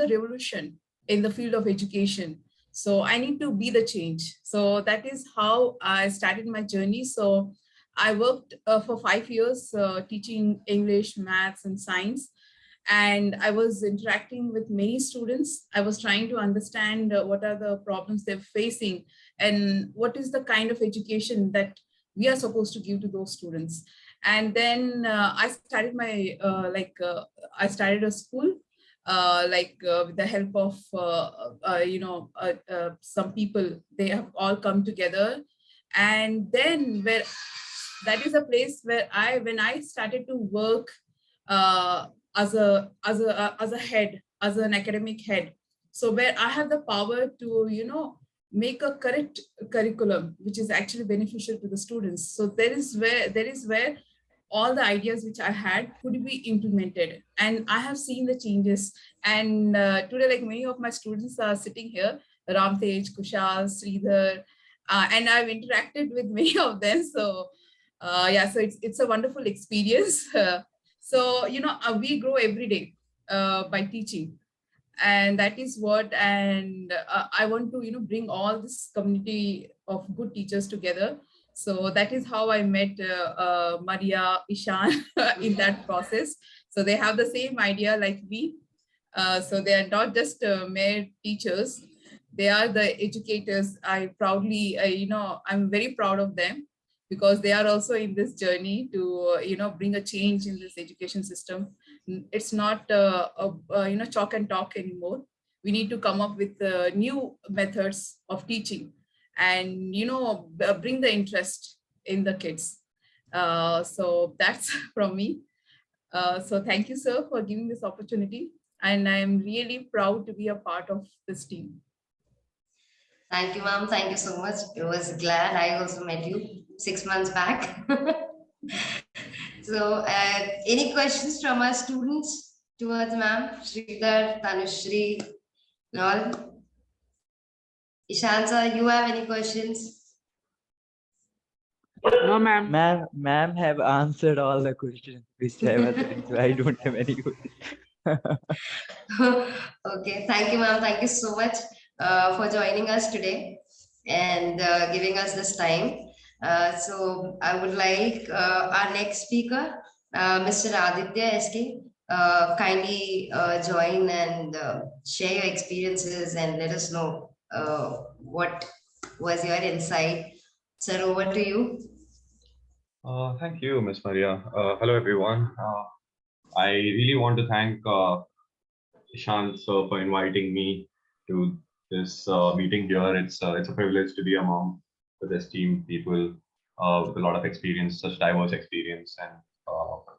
revolution in the field of education. So I need to be the change. So that is how I started my journey. So I worked for 5 years teaching English, maths, and science. And I was interacting with many students. I was trying to understand what are the problems they're facing, and what is the kind of education that we are supposed to give to those students. And then I started I started a school, with the help of some people. They have all come together, and then that is a place where when I started to work as a head, as an academic head. So where I have the power to make a correct curriculum which is actually beneficial to the students. So there is where all the ideas which I had could be implemented, and I have seen the changes. And today, like, many of my students are sitting here, Ramtej, Kushal, Sridhar, and I've interacted with many of them. So Yeah, so it's a wonderful experience. So, we grow every day by teaching. And that is what, and I want to, bring all this community of good teachers together. So that is how I met Maria, Ishan in that process. So they have the same idea like me. So they are not just mere teachers, they are the educators. I proudly, I'm very proud of them because they are also in this journey to, bring a change in this education system. It's not, chalk and talk anymore. We need to come up with new methods of teaching and, bring the interest in the kids. So that's from me. So thank you, sir, for giving this opportunity. And I'm really proud to be a part of this team. Thank you, ma'am. Thank you so much. I was glad I also met you 6 months back. So, any questions from our students towards ma'am? Sridhar, Tanushri, and all? Ishan sir, you have any questions? No, ma'am. Ma'am have answered all the questions which I was having, so I don't have any questions. Okay, thank you, ma'am. Thank you so much for joining us today and giving us this time. So I would like our next speaker, Mr. Aditya SK, kindly join and share your experiences and let us know what was your insight. Sir, over to you. Thank you, Miss Maria. Hello, everyone. I really want to thank Ishant sir for inviting me to this meeting here. It's a privilege to be among the esteemed people with a lot of experience, such diverse experience, and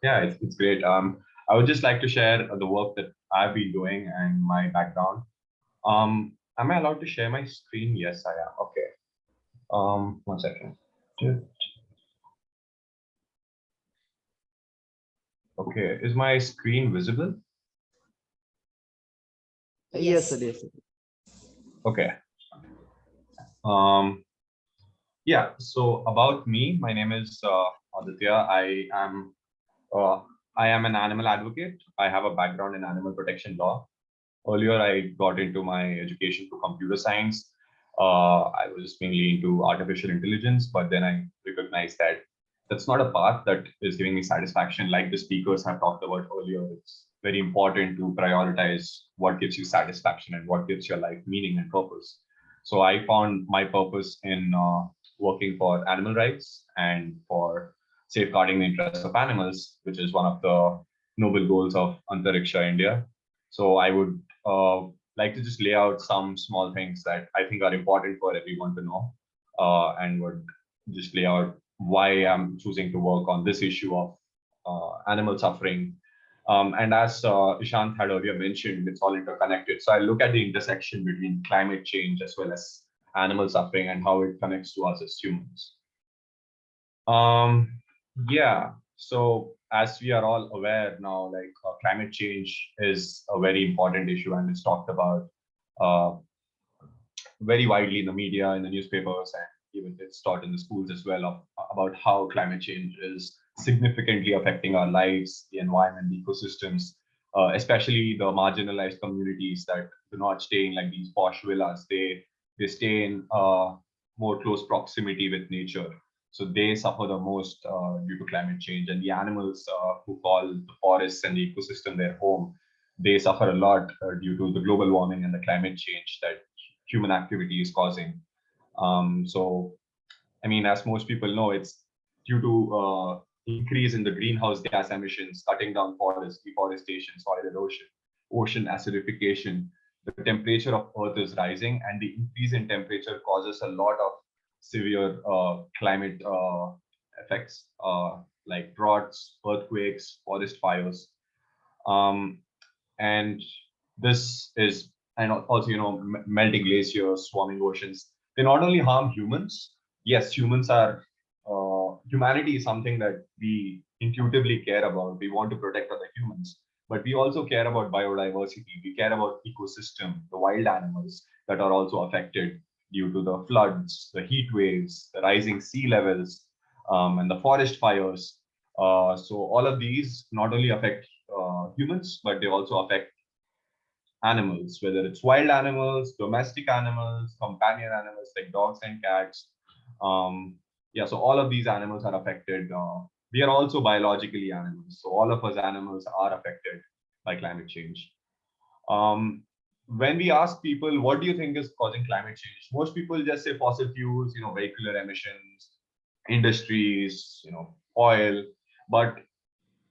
yeah, it's great. I would just like to share the work that I've been doing and my background. Am I allowed to share my screen? Yes, I am. Okay. 1 second. Okay, is my screen visible? Yes, sir. Yes. Yes, sir. Okay. Yeah, so about me, my name is Aditya. Uh, I am an animal advocate. I have a background in animal protection law. Earlier, I got into my education through computer science. I was mainly into artificial intelligence, but then I recognized that that's not a path that is giving me satisfaction. Like the speakers have talked about earlier, it's very important to prioritize what gives you satisfaction and what gives your life meaning and purpose. So I found my purpose in working for animal rights and for safeguarding the interests of animals, which is one of the noble goals of Antariksha India. So I would like to just lay out some small things that I think are important for everyone to know, and would just lay out why I'm choosing to work on this issue of animal suffering. And as Ishant had earlier mentioned, it's all interconnected. So I look at the intersection between climate change as well as animal suffering and how it connects to us as humans. Yeah, so as we are all aware now, like climate change is a very important issue and it's talked about uh, very widely in the media, in the newspapers, and even it's taught in the schools as well about how climate change is significantly affecting our lives, the environment, the ecosystems, especially the marginalized communities that do not stay in like these posh villas. They stay in more close proximity with nature. So they suffer the most due to climate change, and the animals who call the forests and the ecosystem their home, they suffer a lot due to the global warming and the climate change that human activity is causing. So, I mean, as most people know, it's due to increase in the greenhouse gas emissions, cutting down forests, deforestation, soil erosion, ocean acidification. The temperature of Earth is rising, and the increase in temperature causes a lot of severe climate effects like droughts, earthquakes, forest fires. Um, and this is, and also, melting glaciers, swarming oceans, they not only harm humans. Yes, humans are humanity is something that we intuitively care about. We want to protect other humans, but we also care about biodiversity. We care about ecosystem, the wild animals that are also affected due to the floods, the heat waves, the rising sea levels. and the forest fires. So all of these not only affect humans, but they also affect animals, whether it's wild animals, domestic animals, companion animals like dogs and cats. Yeah, so all of these animals are affected. We are also biologically animals, so all of us animals are affected by climate change. Um, when we ask people, what do you think is causing climate change? Most people just say fossil fuels, vehicular emissions, industries, oil. But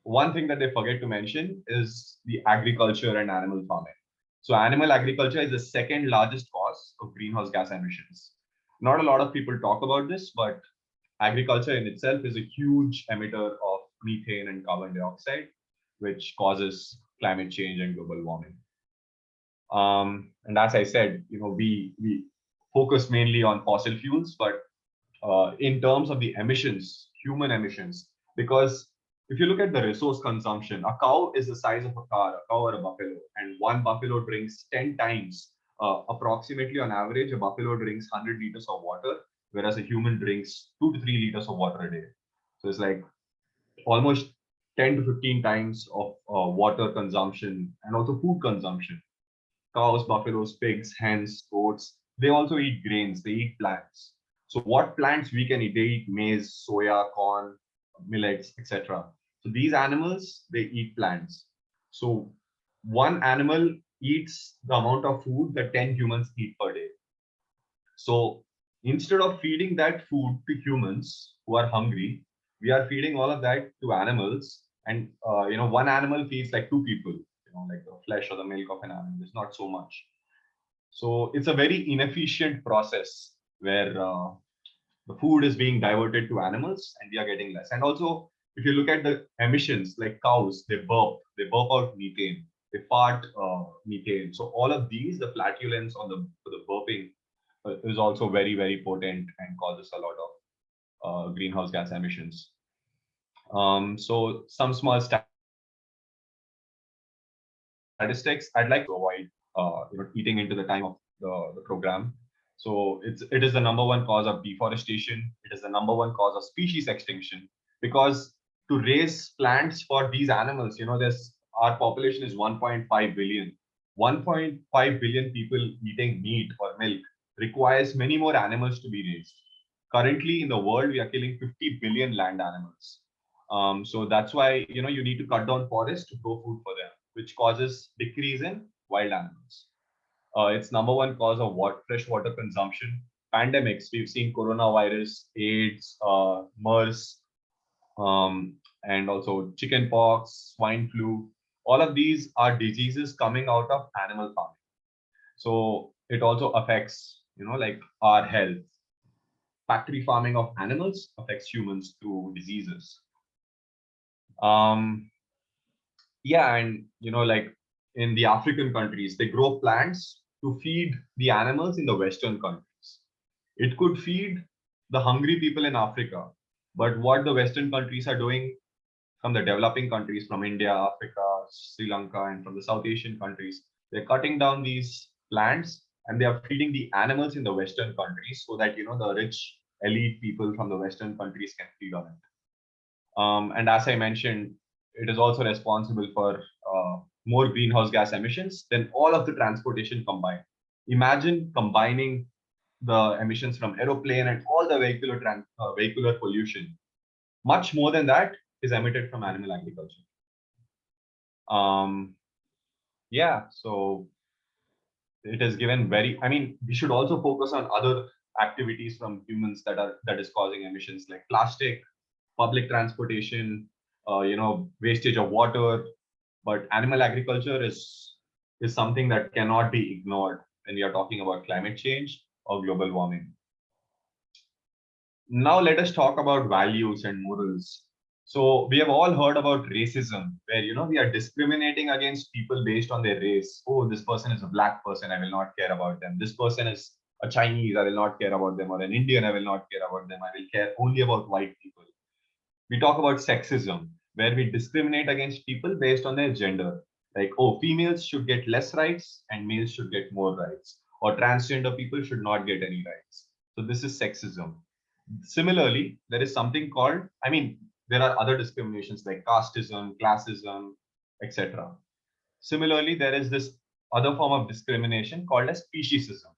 one thing that they forget to mention is the agriculture and animal farming. So animal agriculture is the second largest cause of greenhouse gas emissions. Not a lot of people talk about this, but agriculture in itself is a huge emitter of methane and carbon dioxide, which causes climate change and global warming. And as I said, we focus mainly on fossil fuels, but in terms of the emissions, human emissions, because if you look at the resource consumption, a cow is the size of a car, a cow or a buffalo, and one buffalo drinks 10 times, approximately on average, a buffalo drinks 100 liters of water, whereas a human drinks 2 to 3 liters of water a day. So it's like almost 10 to 15 times of water consumption and also food consumption. Cows, buffaloes, pigs, hens, goats, they also eat grains, they eat plants. So what plants we can eat? They eat maize, soya, corn, millets, etc. So these animals, they eat plants. So one animal eats the amount of food that 10 humans eat per day. So instead of feeding that food to humans who are hungry, we are feeding all of that to animals. And one animal feeds like two people. Like the flesh or the milk of an animal is not so much. So it's a very inefficient process where the food is being diverted to animals and we are getting less. And also, if you look at the emissions, like cows, they burp out methane, they fart methane. So all of these, the flatulence on the burping is also very, very potent and causes a lot of greenhouse gas emissions. So some small statistics I'd like to avoid eating into the time of the program. So it is the number one cause of deforestation. It is the number one cause of species extinction, because to raise plants for these animals, there's our population is 1.5 billion. 1.5 billion people eating meat or milk requires many more animals to be raised. Currently in the world, we are killing 50 billion land animals. So that's why you need to cut down forests to grow food for them, which causes decrease in wild animals. It's number one cause of fresh water consumption. Pandemics, we've seen coronavirus, AIDS, MERS, and also chickenpox, swine flu. All of these are diseases coming out of animal farming. So it also affects, like our health. Factory farming of animals affects humans through diseases. Yeah, and like in the African countries, they grow plants to feed the animals in the Western countries. It could feed the hungry people in Africa, but what the Western countries are doing from the developing countries, from India, Africa, Sri Lanka, and from the South Asian countries, they're cutting down these plants and they are feeding the animals in the Western countries so that the rich elite people from the Western countries can feed on it. And as I mentioned, it is also responsible for more greenhouse gas emissions than all of the transportation combined. Imagine combining the emissions from aeroplane and all the vehicular pollution. Much more than that is emitted from animal agriculture. Yeah, so it is given we should also focus on other activities from humans that is causing emissions, like plastic, public transportation, wastage of water. But animal agriculture is something that cannot be ignored when we are talking about climate change or global warming. Now let us talk about values and morals. So we have all heard about racism, where we are discriminating against people based on their race. Oh, this person is a black person, I will not care about them. This person is a Chinese, I will not care about them, or an Indian, I will not care about them. I will care only about white people. We talk about sexism, where we discriminate against people based on their gender. Like, oh, females should get less rights and males should get more rights, or transgender people should not get any rights. So this is sexism. Similarly, there is something called, I mean, there are other discriminations like casteism, classism, etc. Similarly, there is this other form of discrimination called as speciesism,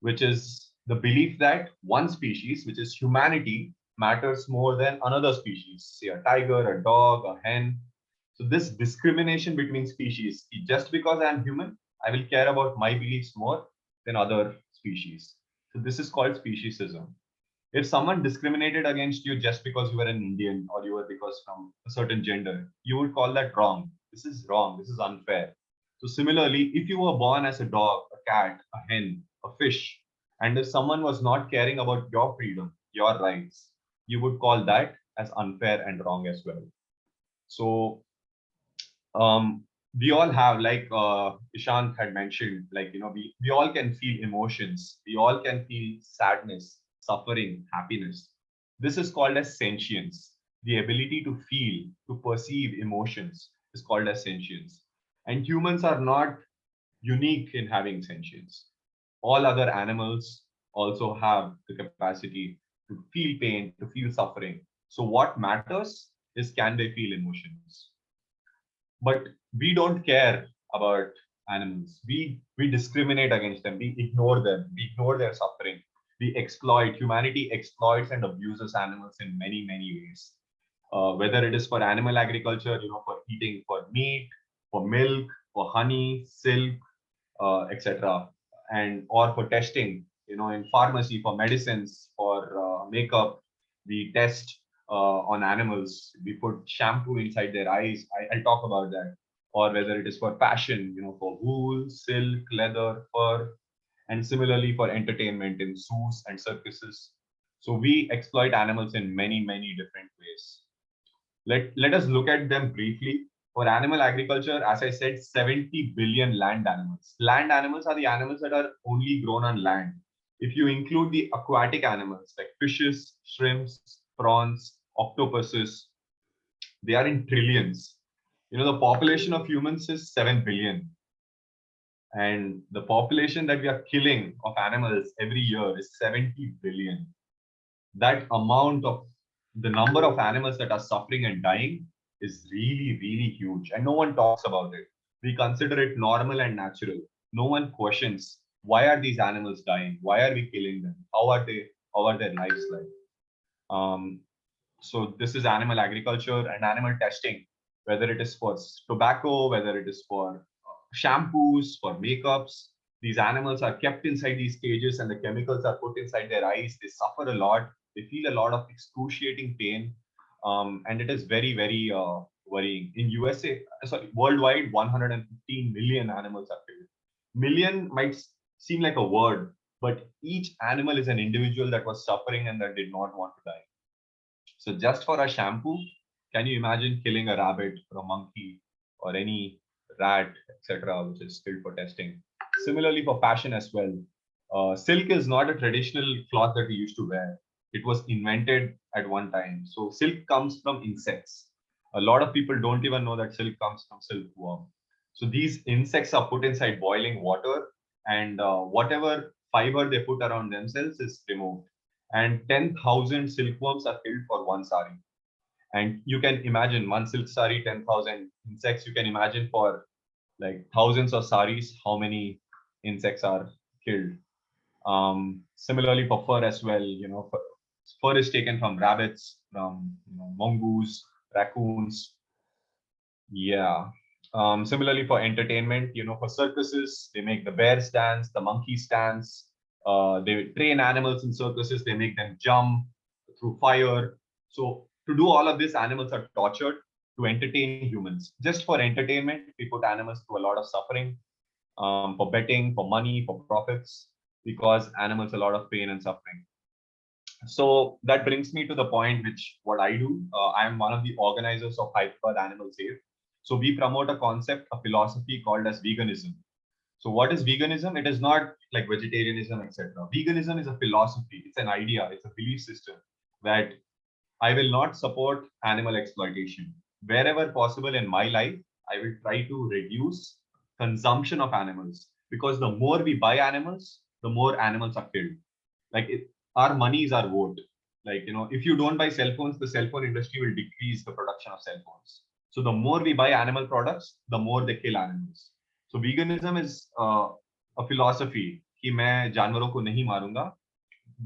which is the belief that one species, which is humanity, matters more than another species, say a tiger, a dog, a hen. So this discrimination between species, just because I'm human, I will care about my beliefs more than other species. So this is called speciesism. If someone discriminated against you just because you were an Indian or you were because from a certain gender, you would call that wrong. This is wrong. This is unfair. So similarly, if you were born as a dog, a cat, a hen, a fish, and if someone was not caring about your freedom, your rights, you would call that as unfair and wrong as well. So we all have, like Ishant had mentioned, like, we all can feel emotions. We all can feel sadness, suffering, happiness. This is called as sentience. The ability to feel, to perceive emotions is called as sentience. And humans are not unique in having sentience. All other animals also have the capacity to feel pain, to feel suffering. So what matters is, can they feel emotions? But we don't care about animals. We discriminate against them. We ignore them. We ignore their suffering. We exploit. Humanity exploits and abuses animals in many ways. Whether it is for animal agriculture, for eating, for meat, for milk, for honey, silk, etc., and or for testing, in pharmacy, for medicines, for makeup. We test on animals. We put shampoo inside their eyes. I'll talk about that. Or whether it is for fashion, for wool, silk, leather, fur, and similarly for entertainment in zoos and circuses. So we exploit animals in many different ways. Let us look at them briefly. For animal agriculture, as I said, 70 billion land animals. Land animals are the animals that are only grown on land. If you include the aquatic animals like fishes, shrimps, prawns, octopuses, they are in trillions. The population of humans is 7 billion. And the population that we are killing of animals every year is 70 billion. That amount of the number of animals that are suffering and dying is really huge, and no one talks about it. We consider it normal and natural. No one questions, why are these animals dying? Why are we killing them? How are their lives like? So this is animal agriculture and animal testing, whether it is for tobacco, whether it is for shampoos, for makeups. These animals are kept inside these cages and the chemicals are put inside their eyes. They suffer a lot. They feel a lot of excruciating pain. And it is very worrying. In USA, sorry, worldwide, 115 million animals are killed. Million might seem like a word, but each animal is an individual that was suffering and that did not want to die. So just for a shampoo, can you imagine killing a rabbit or a monkey or any rat, etc., which is killed for testing? Similarly, for fashion as well. Silk is not a traditional cloth that we used to wear. It was invented at one time. So silk comes from insects. A lot of people don't even know that silk comes from silkworm. So these insects are put inside boiling water, and whatever fiber they put around themselves is removed. And 10,000 silkworms are killed for one sari. And you can imagine one silk sari, 10,000 insects. You can imagine for like thousands of saris, how many insects are killed. Similarly for fur as well, fur is taken from rabbits, from mongoose, raccoons. Yeah. Similarly for entertainment, for circuses, they make the bears dance, the monkeys dance. They train animals in circuses, they make them jump through fire. So to do all of this, animals are tortured to entertain humans. Just for entertainment, we put animals through a lot of suffering, for betting, for money, for profits, because animals a lot of pain and suffering. So that brings me to the point, which what I do. I am one of the organizers of Hyper Animal Safe. So we promote a concept, a philosophy called as veganism. So what is veganism? It is not like vegetarianism, etc. Veganism is a philosophy. It's an idea. It's a belief system that I will not support animal exploitation. Wherever possible in my life, I will try to reduce consumption of animals, because the more we buy animals, the more animals are killed. Like our money is our vote. Like, if you don't buy cell phones, the cell phone industry will decrease the production of cell phones. So the more we buy animal products, the more they kill animals. So veganism is a philosophy कि मैं जानवरों को नहीं मारूंगा.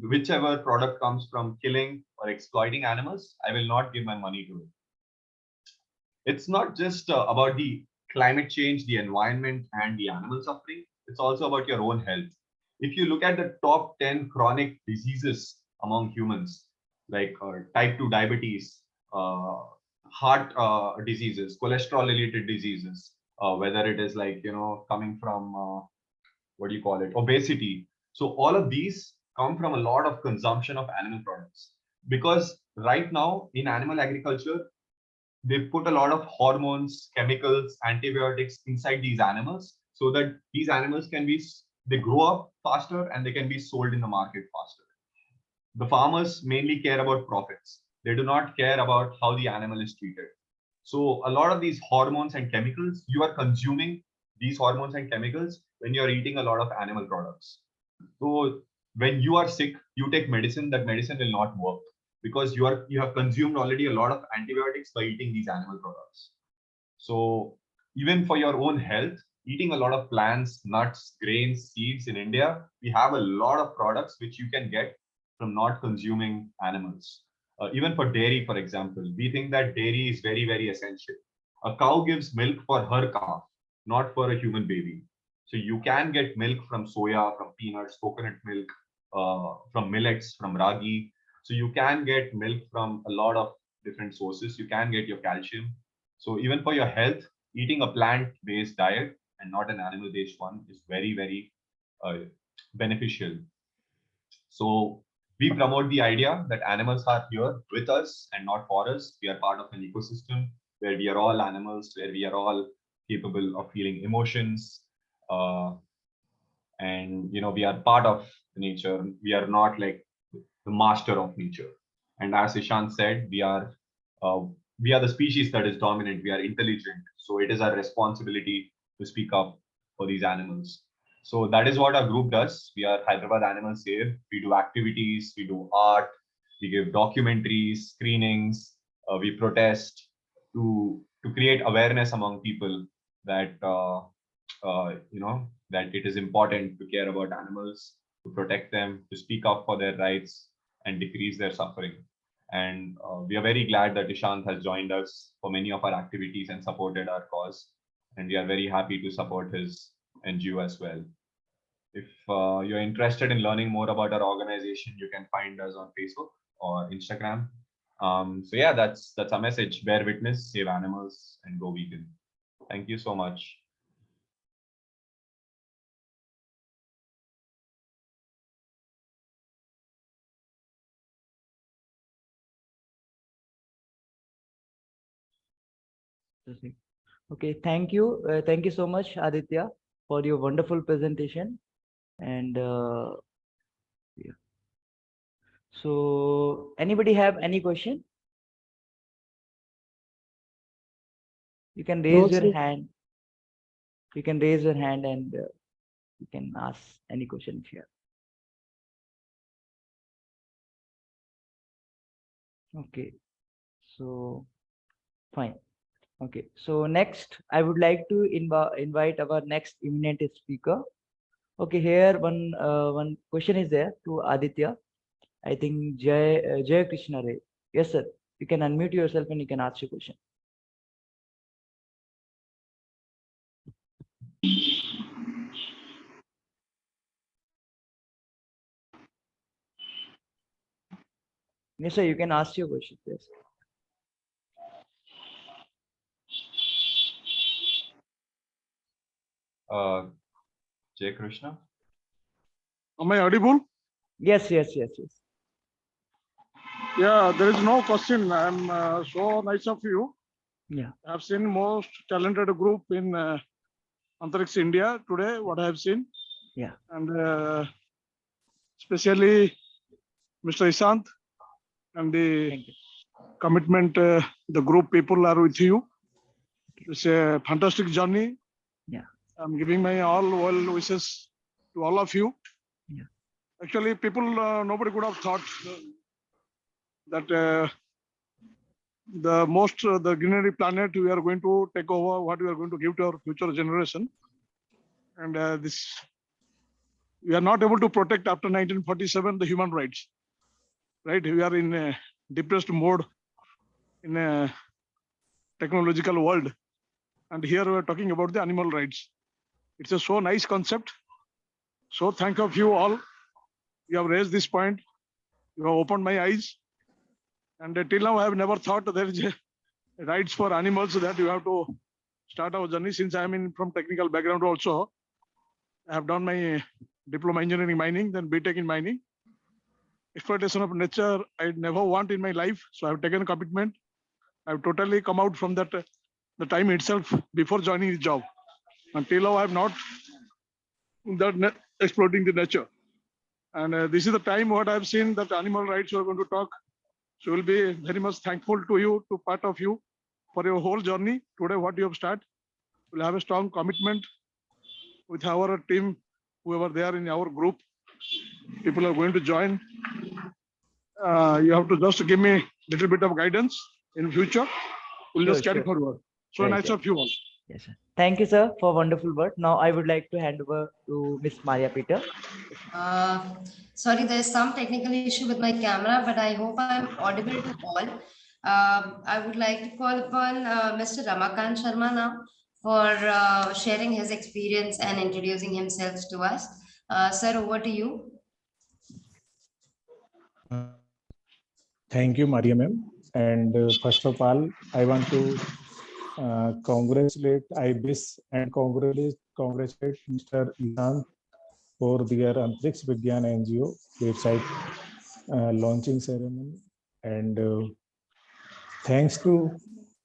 Whichever product comes from killing or exploiting animals, I will not give my money to it. It's not just about the climate change, the environment, and the animal suffering. It's also about your own health. If you look at the top 10 chronic diseases among humans, like type 2 diabetes, heart diseases, cholesterol related diseases, whether it is like, coming from, what do you call it, obesity. So all of these come from a lot of consumption of animal products. Because right now in animal agriculture, they put a lot of hormones, chemicals, antibiotics inside these animals so that these animals they grow up faster and they can be sold in the market faster. The farmers mainly care about profits. They do not care about how the animal is treated. So a lot of these hormones and chemicals, you are consuming these hormones and chemicals when you're eating a lot of animal products. So when you are sick, you take medicine, that medicine will not work because you have consumed already a lot of antibiotics by eating these animal products. So even for your own health, eating a lot of plants, nuts, grains, seeds in India, we have a lot of products which you can get from not consuming animals. Even for dairy, for example, we think that dairy is very, very essential. A cow gives milk for her calf, not for a human baby. So you can get milk from soya, from peanuts, coconut milk, from millets, from ragi. So you can get milk from a lot of different sources. You can get your calcium. So even for your health, eating a plant-based diet and not an animal-based one is very, very beneficial. So we promote the idea that animals are here with us and not for us. We are part of an ecosystem where we are all animals, where we are all capable of feeling emotions. And we are part of nature. We are not like the master of nature. And as Ishant said, we are the species that is dominant. We are intelligent. So it is our responsibility to speak up for these animals. So that is what our group does. We are Hyderabad Animal Save. We do activities, we do art, we give documentaries, screenings, we protest to create awareness among people that that it is important to care about animals, to protect them, to speak up for their rights and decrease their suffering. And we are very glad that Ishant has joined us for many of our activities and supported our cause. And we are very happy to support his NGO as well. If you're interested in learning more about our organization, you can find us on Facebook or Instagram. So yeah, that's our message. Bear witness, save animals, and go vegan. Thank you so much. Okay, thank you. Thank you so much, Aditya, for your wonderful presentation. And yeah. So anybody have any question? You can raise your hand. You can raise your hand and you can ask any question if you have. Okay, so fine. Okay, so next I would like to invite our next eminent speaker. Okay, here one question is there to Aditya. I think Jay Krishna Ray. Yes, sir. You can unmute yourself and you can ask your question. Yes, sir. You can ask your question. Yes. Jay Krishna. Am I audible? Yes. Yeah, there is no question. I'm so nice of you. Yeah. I've seen most talented group in Antariksha India today, what I have seen. Yeah. And especially Mr. Ishant and the commitment, the group people are with you. It's a fantastic journey. Yeah. I'm giving my all well wishes to all of you. Yeah. Actually, people, nobody could have thought that the greenery planet we are going to take over, what we are going to give to our future generation. And this, we are not able to protect after 1947 the human rights, right? We are in a depressed mode in a technological world. And here we are talking about the animal rights. It's a so nice concept. So thank of you all. You have raised this point. You have opened my eyes. And till now, I have never thought there is a rights for animals that you have to start our journey. Since I am in from technical background also, I have done my diploma engineering mining, then BTech in mining. Exploitation of nature, I never want in my life. So I have taken a commitment. I have totally come out from that the time itself before joining the job. Until now, I have not exploiting the nature. And this is the time what I have seen that animal rights we are going to talk. So we'll be very much thankful to you, to part of you, for your whole journey. Today, what you have started, we'll have a strong commitment with our team, whoever they are in our group. People are going to join. You have to just give me a little bit of guidance in future. We'll just carry forward. So Right, nice right. of you all. Yes, sir. Thank you, sir, for wonderful word. Now I would like to hand over to Miss Maria Peter. Sorry, there's some technical issue with my camera, but I hope I'm audible to all. I would like to call upon Mr. Ramakant Sharma now for sharing his experience and introducing himself to us. Sir, over to you. Thank you, Maria ma'am. And first of all, I want to congratulate IBIS and congratulate Mr. Isan for their Antariksha NGO website launching ceremony. And thanks to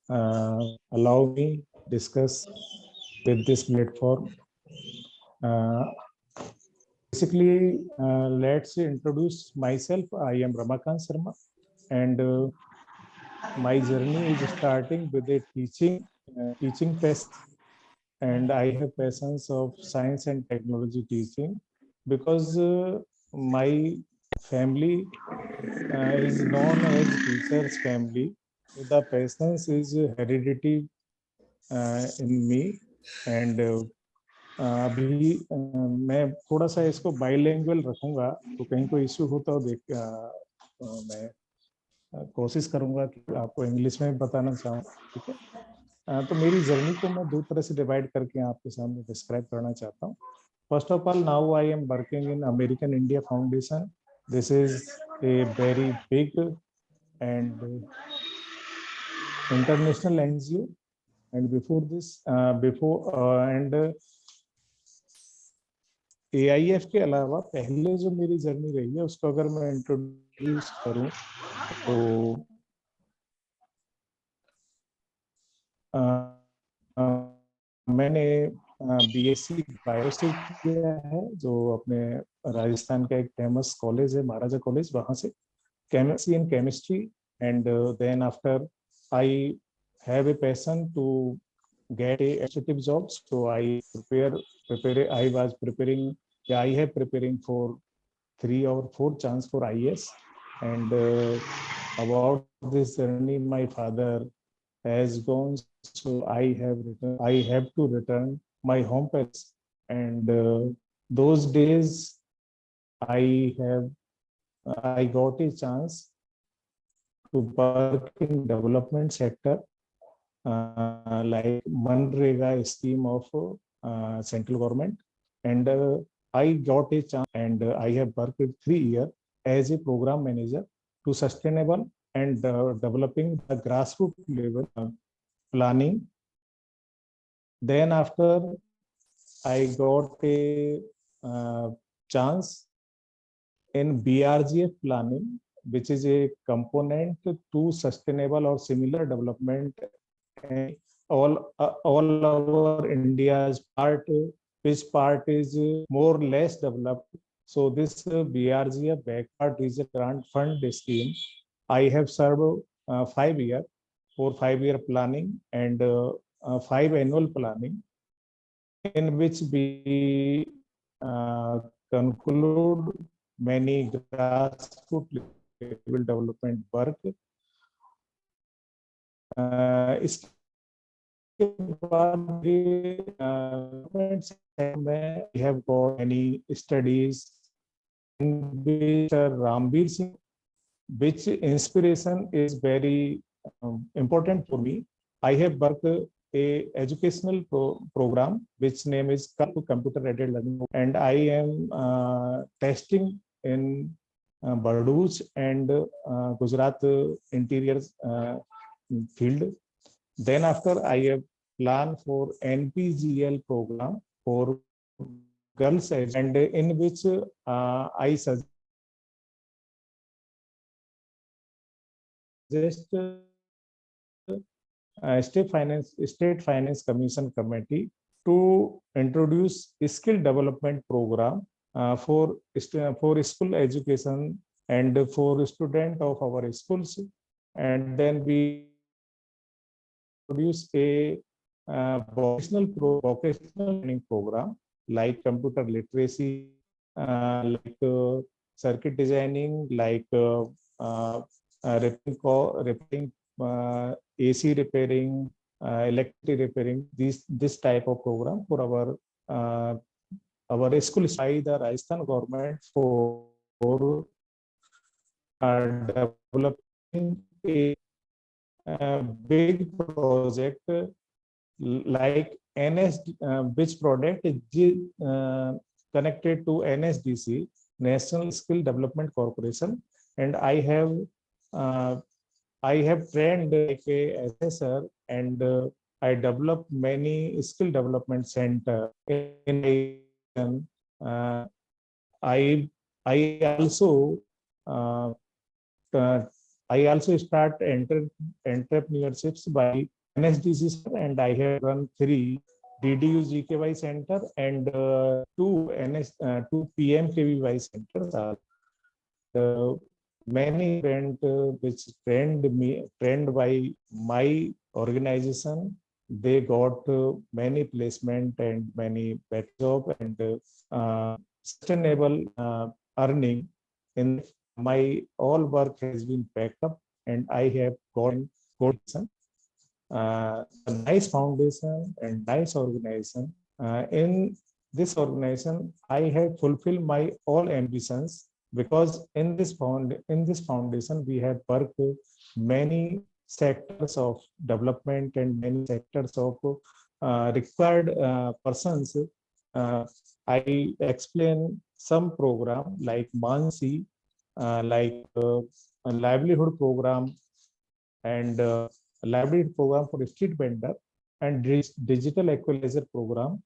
allow me discuss with this platform. Basically, let's introduce myself. I am Ramakant Sharma, and my journey is starting with a teaching passion, and I have passions of science and technology teaching because my family is known as teachers family. The passions is hereditary in me, and अभी मैं थोड़ा सा इसको bilingual रखूंगा, तो कहीं कोई issue हो तो मैं कोशिश करूंगा कि आपको इंग्लिश में बताना चाहूँ, ठीक है। तो मेरी जर्नी को मैं दो तरह से डिवाइड करके आपके सामने डिस्क्राइब करना चाहता हूँ। First of all, now I am working in American India foundation. This is a very big and international NGO, and before this and AIF के अलावा पहले जो मेरी जर्नी रही है उसको अगर मैं इंट्रोड्यूस करूं तो मैंने BSc बायो किया है, जो अपने राजस्थान का एक फेमस कॉलेज है महाराजा कॉलेज, वहां से chemistry in chemistry. And then after I have a passion to get a administrative job, so I was preparing, I have preparing for 3 or 4 chance for IAS. And about this journey my father has gone, so I have to return my home place. And those days I got a chance to work in development sector, like Manrega scheme of central government. And I got a chance, and I have worked 3 years as a program manager to sustainable and developing the grassroots level planning. Then after I got a chance in BRGF planning, which is a component to sustainable or similar development. All over India's part, which part is more or less developed. So this BRGF backward is a grant fund scheme. I have served 5 years for 5-year planning and 5 annual planning, in which we conclude many grassroots skill development work. इसके बाद में we have got many studies in which Rambir Singh, which inspiration is very important for me. I have worked a educational program which name is computer aided learning, and I am testing in Bharuch and Gujarat interior field. Then after I have planned for NPGL program for girls, and in which I suggest State Finance Commission Committee to introduce a skill development program for school education and for student of our schools, and then we produce a vocational training program like computer literacy, like circuit designing, like repairing AC repairing, electric repairing. This type of program for our school by the Rajasthan government for developing a big project like which product is connected to NSDC, National Skill Development Corporation, and I have trained like a assessor, and I developed many skill development center in I also uh, I also start entrepreneurships by NSDC, and I have run 3 DDU GKY center and 2 PMKVY centers. Many event which trained by my organization, they got many placement and many better job and sustainable earning. In my all work has been packed up, and I have gotten good a nice foundation and nice organization. In this organization, I have fulfilled my all ambitions, because in this foundation we have worked many sectors of development and many sectors of required persons. I explain some program like Mansi, like a livelihood program, and livelihood program for street vendor, and digital equalizer program,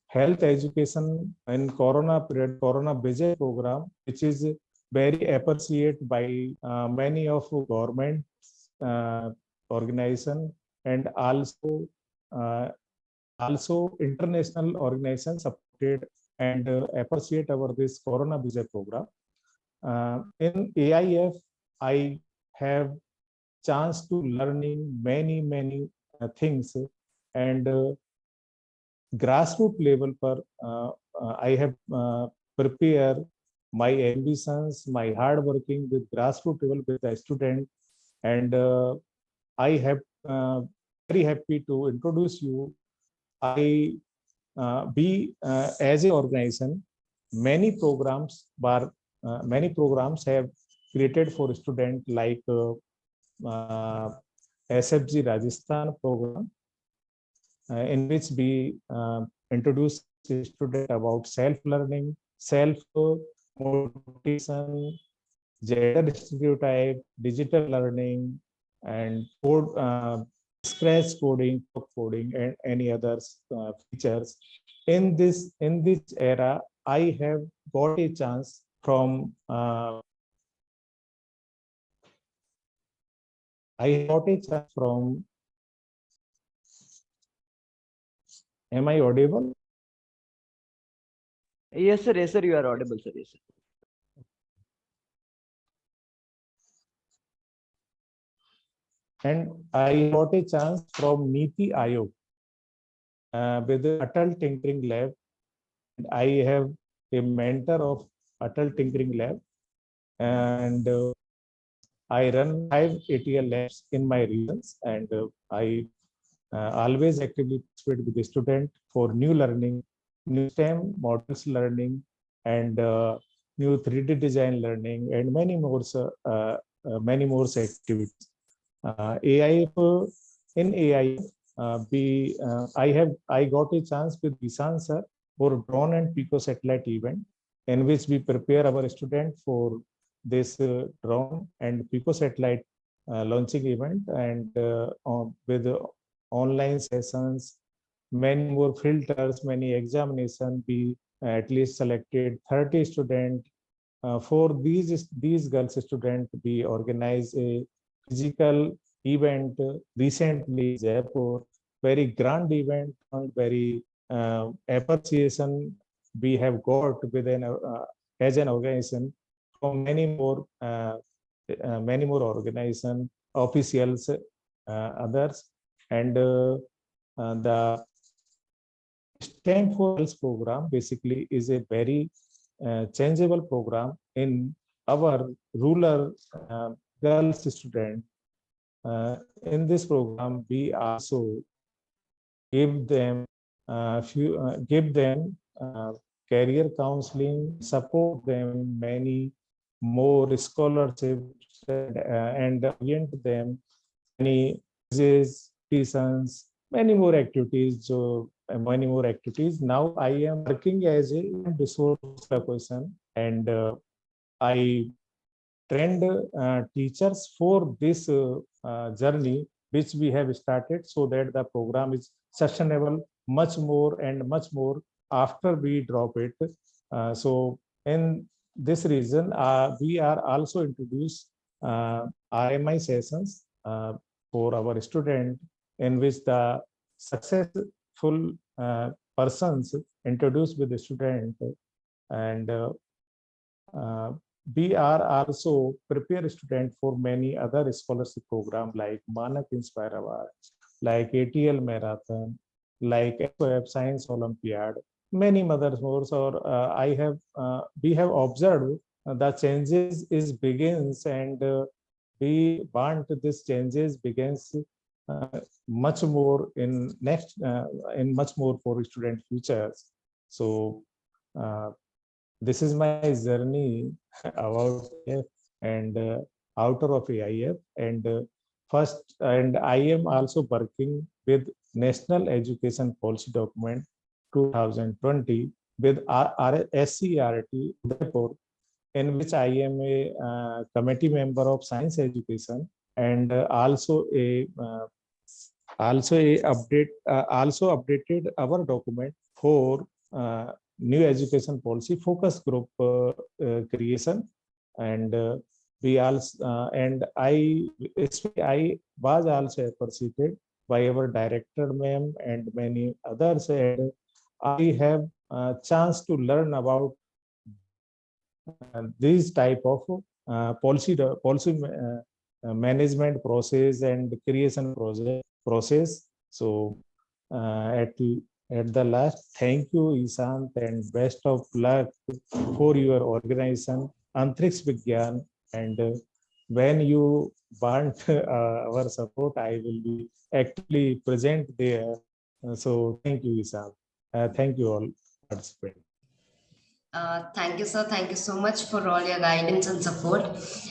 health education in corona period, corona budget program, which is very appreciated by many of government organization, and uh, also international organizations supported and appreciate our this corona budget program. In AIF, I have chance to learning many things, and grassroots level per I have prepared my ambitions, my hard working with grassroots level with the student, and I have very happy to introduce you. I be as an organization, many programs have created for student like SFG Rajasthan program, in which we introduce student about self-learning, self-motivation, gender stereotype, digital learning, and code, scratch coding, coding, and any other features. In this era, I have got a chance from Am I audible? Yes, sir. Yes, sir. You are audible, sir. Yes, sir. And I got a chance from Niti Ayog with the Atal Tinkering Lab. And I have a mentor of Atal Tinkering Lab. and I run 5 ATL labs in my regions, and I always actively participate with the student for new learning, new STEM models learning, and new 3D design learning, and many more activities. AIF in AIF, I got a chance with Visan sir for drone and Pico satellite event, in which we prepare our student for this drone and Pico satellite launching event, and with online sessions, many more filters, many examination. We at least selected 30 students. For these girls students, we organize a physical event recently in Jaipur, very grand event and very appreciation we have got within as an organization from many more organization officials, others, and the STEM for Girls program basically is a very changeable program in our rural girls student. In this program, we also give them career counseling, support them many more scholarships, and orient them many quizzes, tuitions, many more activities. So many more activities. Now I am working as a resource person, and I trained teachers for this journey which we have started, so that the program is sustainable much more and much more after we drop it. So in this reason, we are also introduce RMI sessions for our student, in which the successful persons introduced with the student, and we are also prepare student for many other scholarship program like Manak Inspire Award, like ATL Marathon, like FOF Science Olympiad, many others more. Or we have observed the changes is begins, and we want this changes begins much more in much more for student futures. So this is my journey about AIF and outer of AIF, and I am also working with National Education Policy Document 2020 with SCRT Udaipur, in which I am a committee member of Science Education, and also updated our document for new education policy focus group creation, and we also and I was also appreciated by our director ma'am and many others, and I have a chance to learn about these type of policy management process and creation process. So at the last, thank you, Isant, and best of luck for your organization, Antariksha Vigyan. And when you want our support, I will be actively present there. So thank you, Isant. Thank you all participants. Thank you, sir. Thank you so much for all your guidance and support.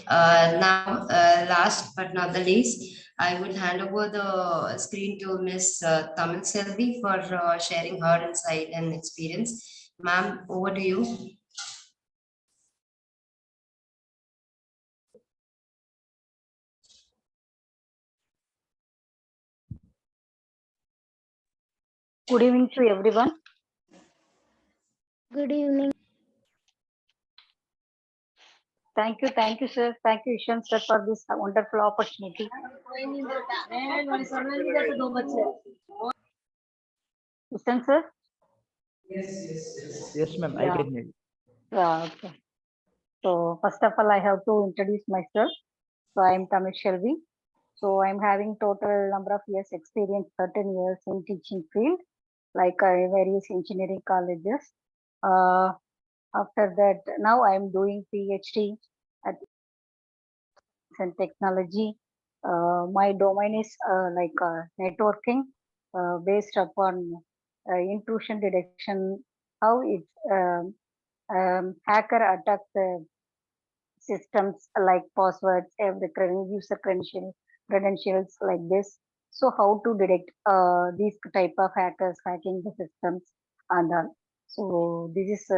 Now, last but not the least, I will hand over the screen to Miss Tamil Selvi for sharing her insight and experience. Ma'am, over to you. Good evening to everyone. Good evening. Thank you, sir. Thank you, Ishan sir, for this wonderful opportunity. Ishan sir? Yes, ma'am, I Yeah. can hear you. Yeah, okay. So first of all, I have to introduce myself. So I am Tamil Shelvi. So I'm having total number of years experience, 13 years in teaching field, like various engineering colleges. After that, now I'm doing PhD at and technology. My domain is networking, based upon intrusion detection, how it hacker attack the systems like passwords, every user credentials like this. So how to detect these type of hackers hacking the systems and all. So this is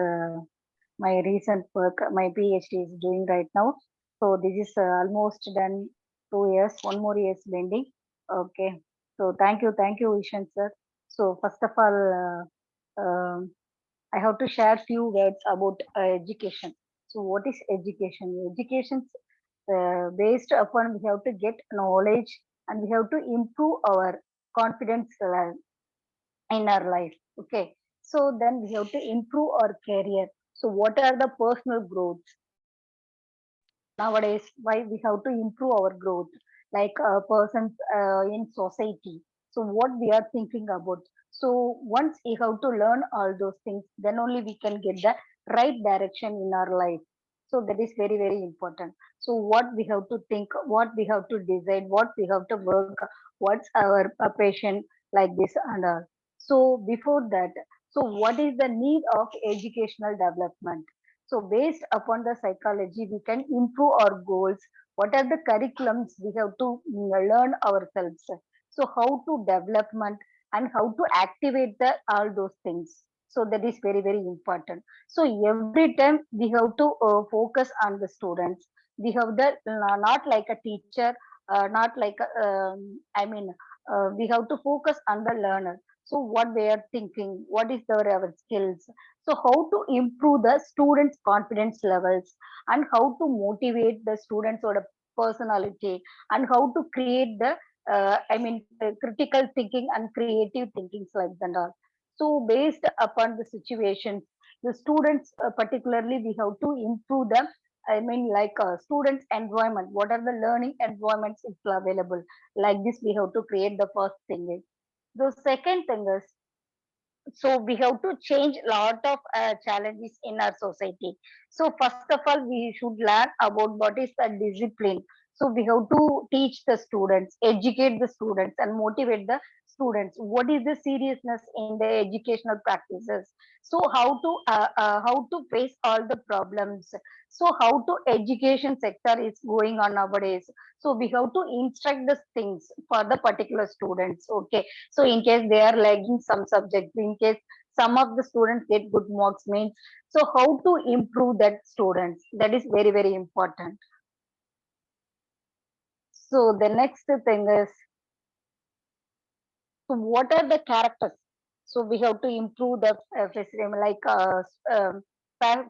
my recent work, my PhD is doing right now. So this is almost done 2 years, one more year is pending. Okay. So thank you, Ishan sir. So first of all, I have to share few words about education. So what is education? Education based upon we have to get knowledge and we have to improve our confidence in our life. Okay. So then we have to improve our career. So what are the personal growth? Nowadays why we have to improve our growth like persons in society, so what we are thinking about, so once we have to learn all those things, then only we can get the right direction in our life. So that is very very important. So what we have to think, what we have to decide, what we have to work, what's our passion, like this and all. So before that, so what is the need of educational development? So based upon the psychology, we can improve our goals. What are the curriculums we have to learn ourselves? So how to development and how to activate the all those things. So that is very very important. So every time we have to focus on the students. We have the not like a teacher, not like we have to focus on the learner. So what they are thinking, what is their our skills, so how to improve the students' confidence levels and how to motivate the students or the personality and how to create the critical thinking and creative thinkings like that all. So based upon the situations, the students particularly we have to improve them. Students' environment. What are the learning environments is available? Like this, we have to create the first thing. The second thing is, so we have to change a lot of challenges in our society. So first of all we should learn about what is the discipline. So we have to teach the students, educate the students and motivate the students what is the seriousness in the educational practices. So how to face all the problems. So how to education sector is going on nowadays. So we have to instruct the things for the particular students. Okay. So in case they are lagging some subjects, in case some of the students get good marks means, so how to improve that students? That is very, very important. So the next thing is, so what are the characters? So we have to improve the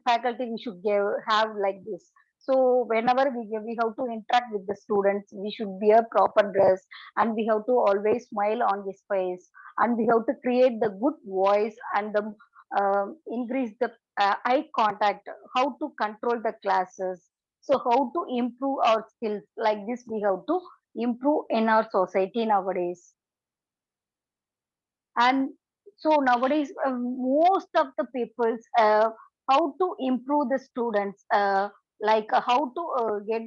faculty we should have like this. So whenever we have to interact with the students, we should wear proper dress and we have to always smile on his face and we have to create the good voice and the increase the eye contact, how to control the classes. So how to improve our skills, like this we have to improve in our society nowadays. And so nowadays most of the people's how to improve the students, how to get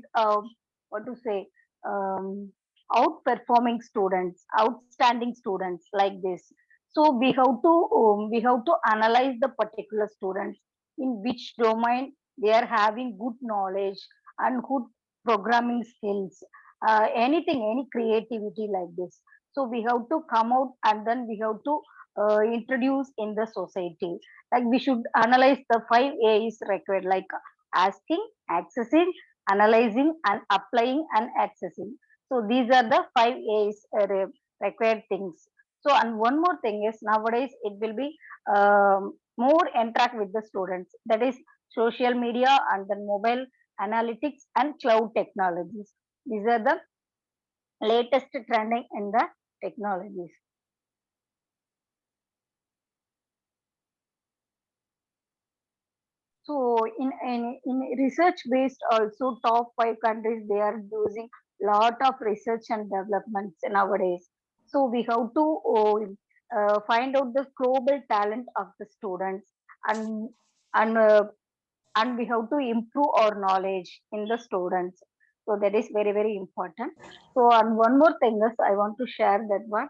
what to say, um, outperforming students, outstanding students, like this. So we have to analyze the particular students in which domain they are having good knowledge and good programming skills, anything, any creativity like this. So we have to come out and then we have to introduce in the society. Like we should analyze the 5 A's required, like asking, accessing, analyzing, and applying and accessing. So these are the 5 A's required things. So and one more thing is, nowadays it will be more interact with the students. That is social media and then mobile analytics and cloud technologies. These are the latest trending in the technologies. So in research based also, top 5 countries they are using lot of research and developments nowadays. So we have to find out the global talent of the students and and uh, and we have to improve our knowledge in the students. So that is very, very important. So, and one more thing is I want to share that one.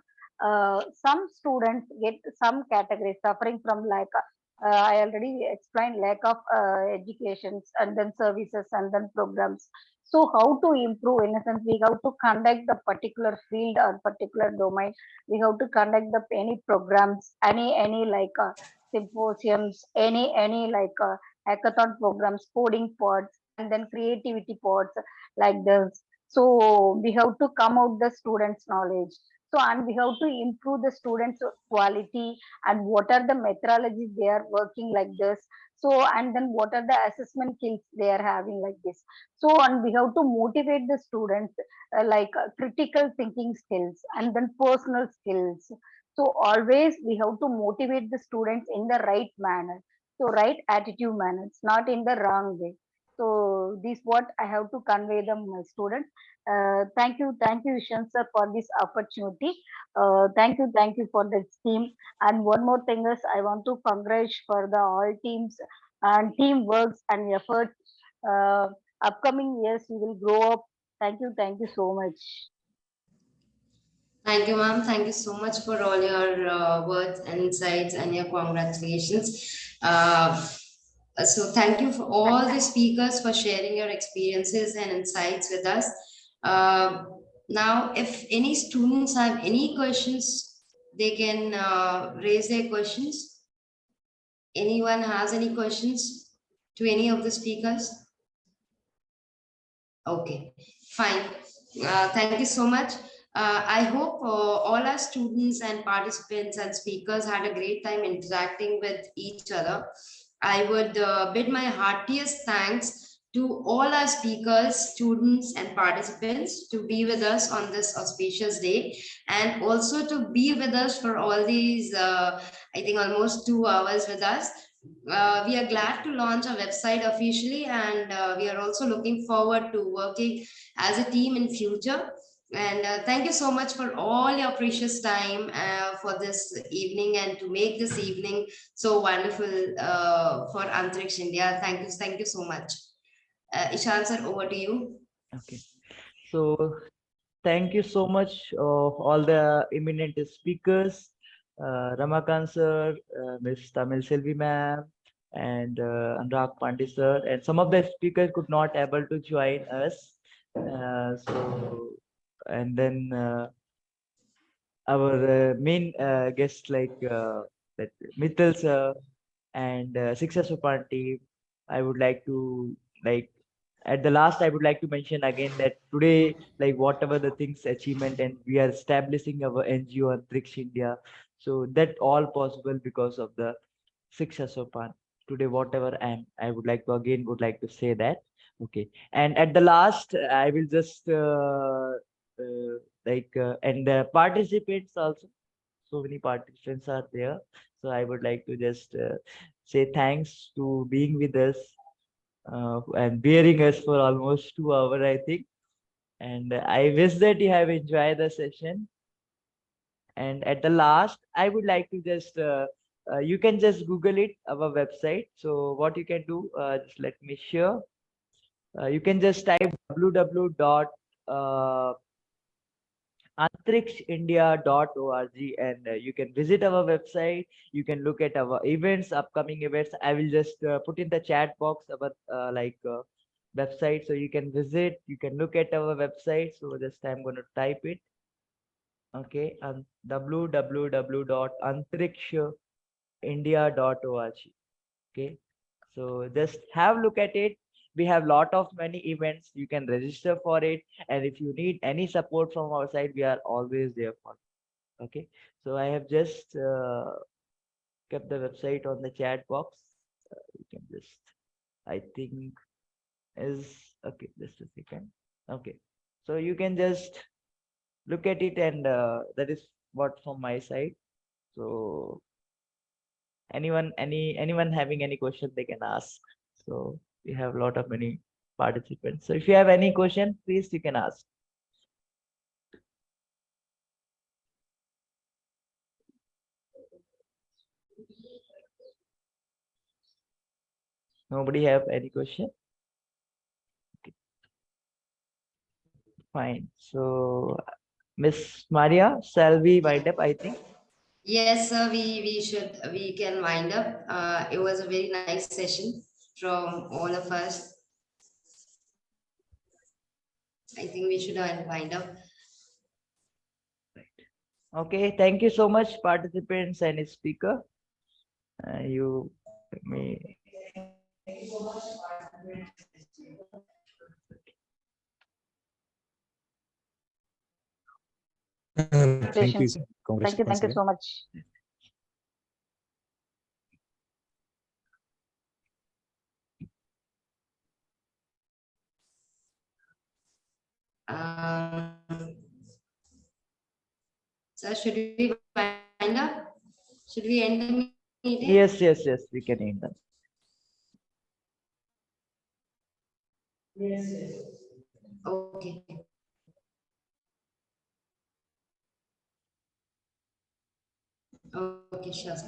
Some students get some categories suffering from I already explained lack of educations and then services and then programs. So how to improve, in a sense, we have to conduct the particular field or particular domain. We have to conduct the any programs, any symposiums, any hackathon programs, coding pods, and then creativity pods like this. So we have to come out the students' knowledge. So and we have to improve the students' quality and what are the methodologies they are working like this. So and then what are the assessment skills they are having like this. So and we have to motivate the students critical thinking skills and then personal skills. So always we have to motivate the students in the right manner. So right attitude manners, not in the wrong way. So this what I have to convey them my students. Thank you, Ishan sir, for this opportunity. Thank you for this team. And one more thing is, I want to congratulate for the all teams and teamworks and efforts. Uh, Upcoming years, we will grow up. Thank you so much. Thank you, ma'am. Thank you so much for all your words and insights and your congratulations. So thank you for all the speakers for sharing your experiences and insights with us. Uh, Now, if any students have any questions, they can raise their questions. Anyone has any questions to any of the speakers? Okay, fine. Thank you so much. I hope all our students and participants and speakers had a great time interacting with each other. I would bid my heartiest thanks to all our speakers, students, and participants to be with us on this auspicious day, and also to be with us for all these, I think, almost 2 hours with us. We are glad to launch our website officially, and we are also looking forward to working as a team in future. And thank you so much for all your precious time for this evening and to make this evening so wonderful for Antariksha India. Thank you so much. Ishan sir, over to you. Okay. So thank you so much, all the eminent speakers, Ramakant sir, Ms. Tamil Selvi ma'am, and Anurag Pandey sir, and some of the speakers could not able to join us. And then our main guests like that Mittal sir and Shiksha Supanti. I would like to like at the last I would like to mention again that today, like whatever the things achievement, and we are establishing our NGO Antariksha India, so that all possible because of the Shiksha Sopan. Today whatever I would like to again would like to say that. Okay, and at the last I will just and the participants also, so many participants are there, so I would like to just say thanks to being with us and bearing us for almost 2 hours, I think. And I wish that you have enjoyed the session. And at the last, I would like to just, you can just Google it, our website. So what you can do, just let me share. You can just type www. Antarikshindia.org, and you can visit our website. You can look at our events, upcoming events. I will just put in the chat box our website, so you can visit, you can look at our website. So just I'm going to type it. Okay, www.antarikshindia.org. Okay, so just have a look at it. We have lot of many events, you can register for it, and if you need any support from our side, we are always there for it. Okay, so I have just kept the website on the chat box. You can just, I think is okay, just a second. Okay, so you can just look at it, and that is what from my side. So anyone having any question, they can ask. So we have a lot of many participants, so if you have any question, please you can ask. Nobody have any question? Fine. So, Miss Maria, shall we wind up? I think. Yes, sir, we can wind up. It was a very nice session from all of us. I think we should wind up. Okay. Thank you so much, participants and speaker. You may. Thank you. Congratulations. Congrats Thank you. once Thank you again. so much. Um, Sir, should we wind up? Should we end the meeting? Yes, yes, yes. We can end them. Okay. Okay, sure.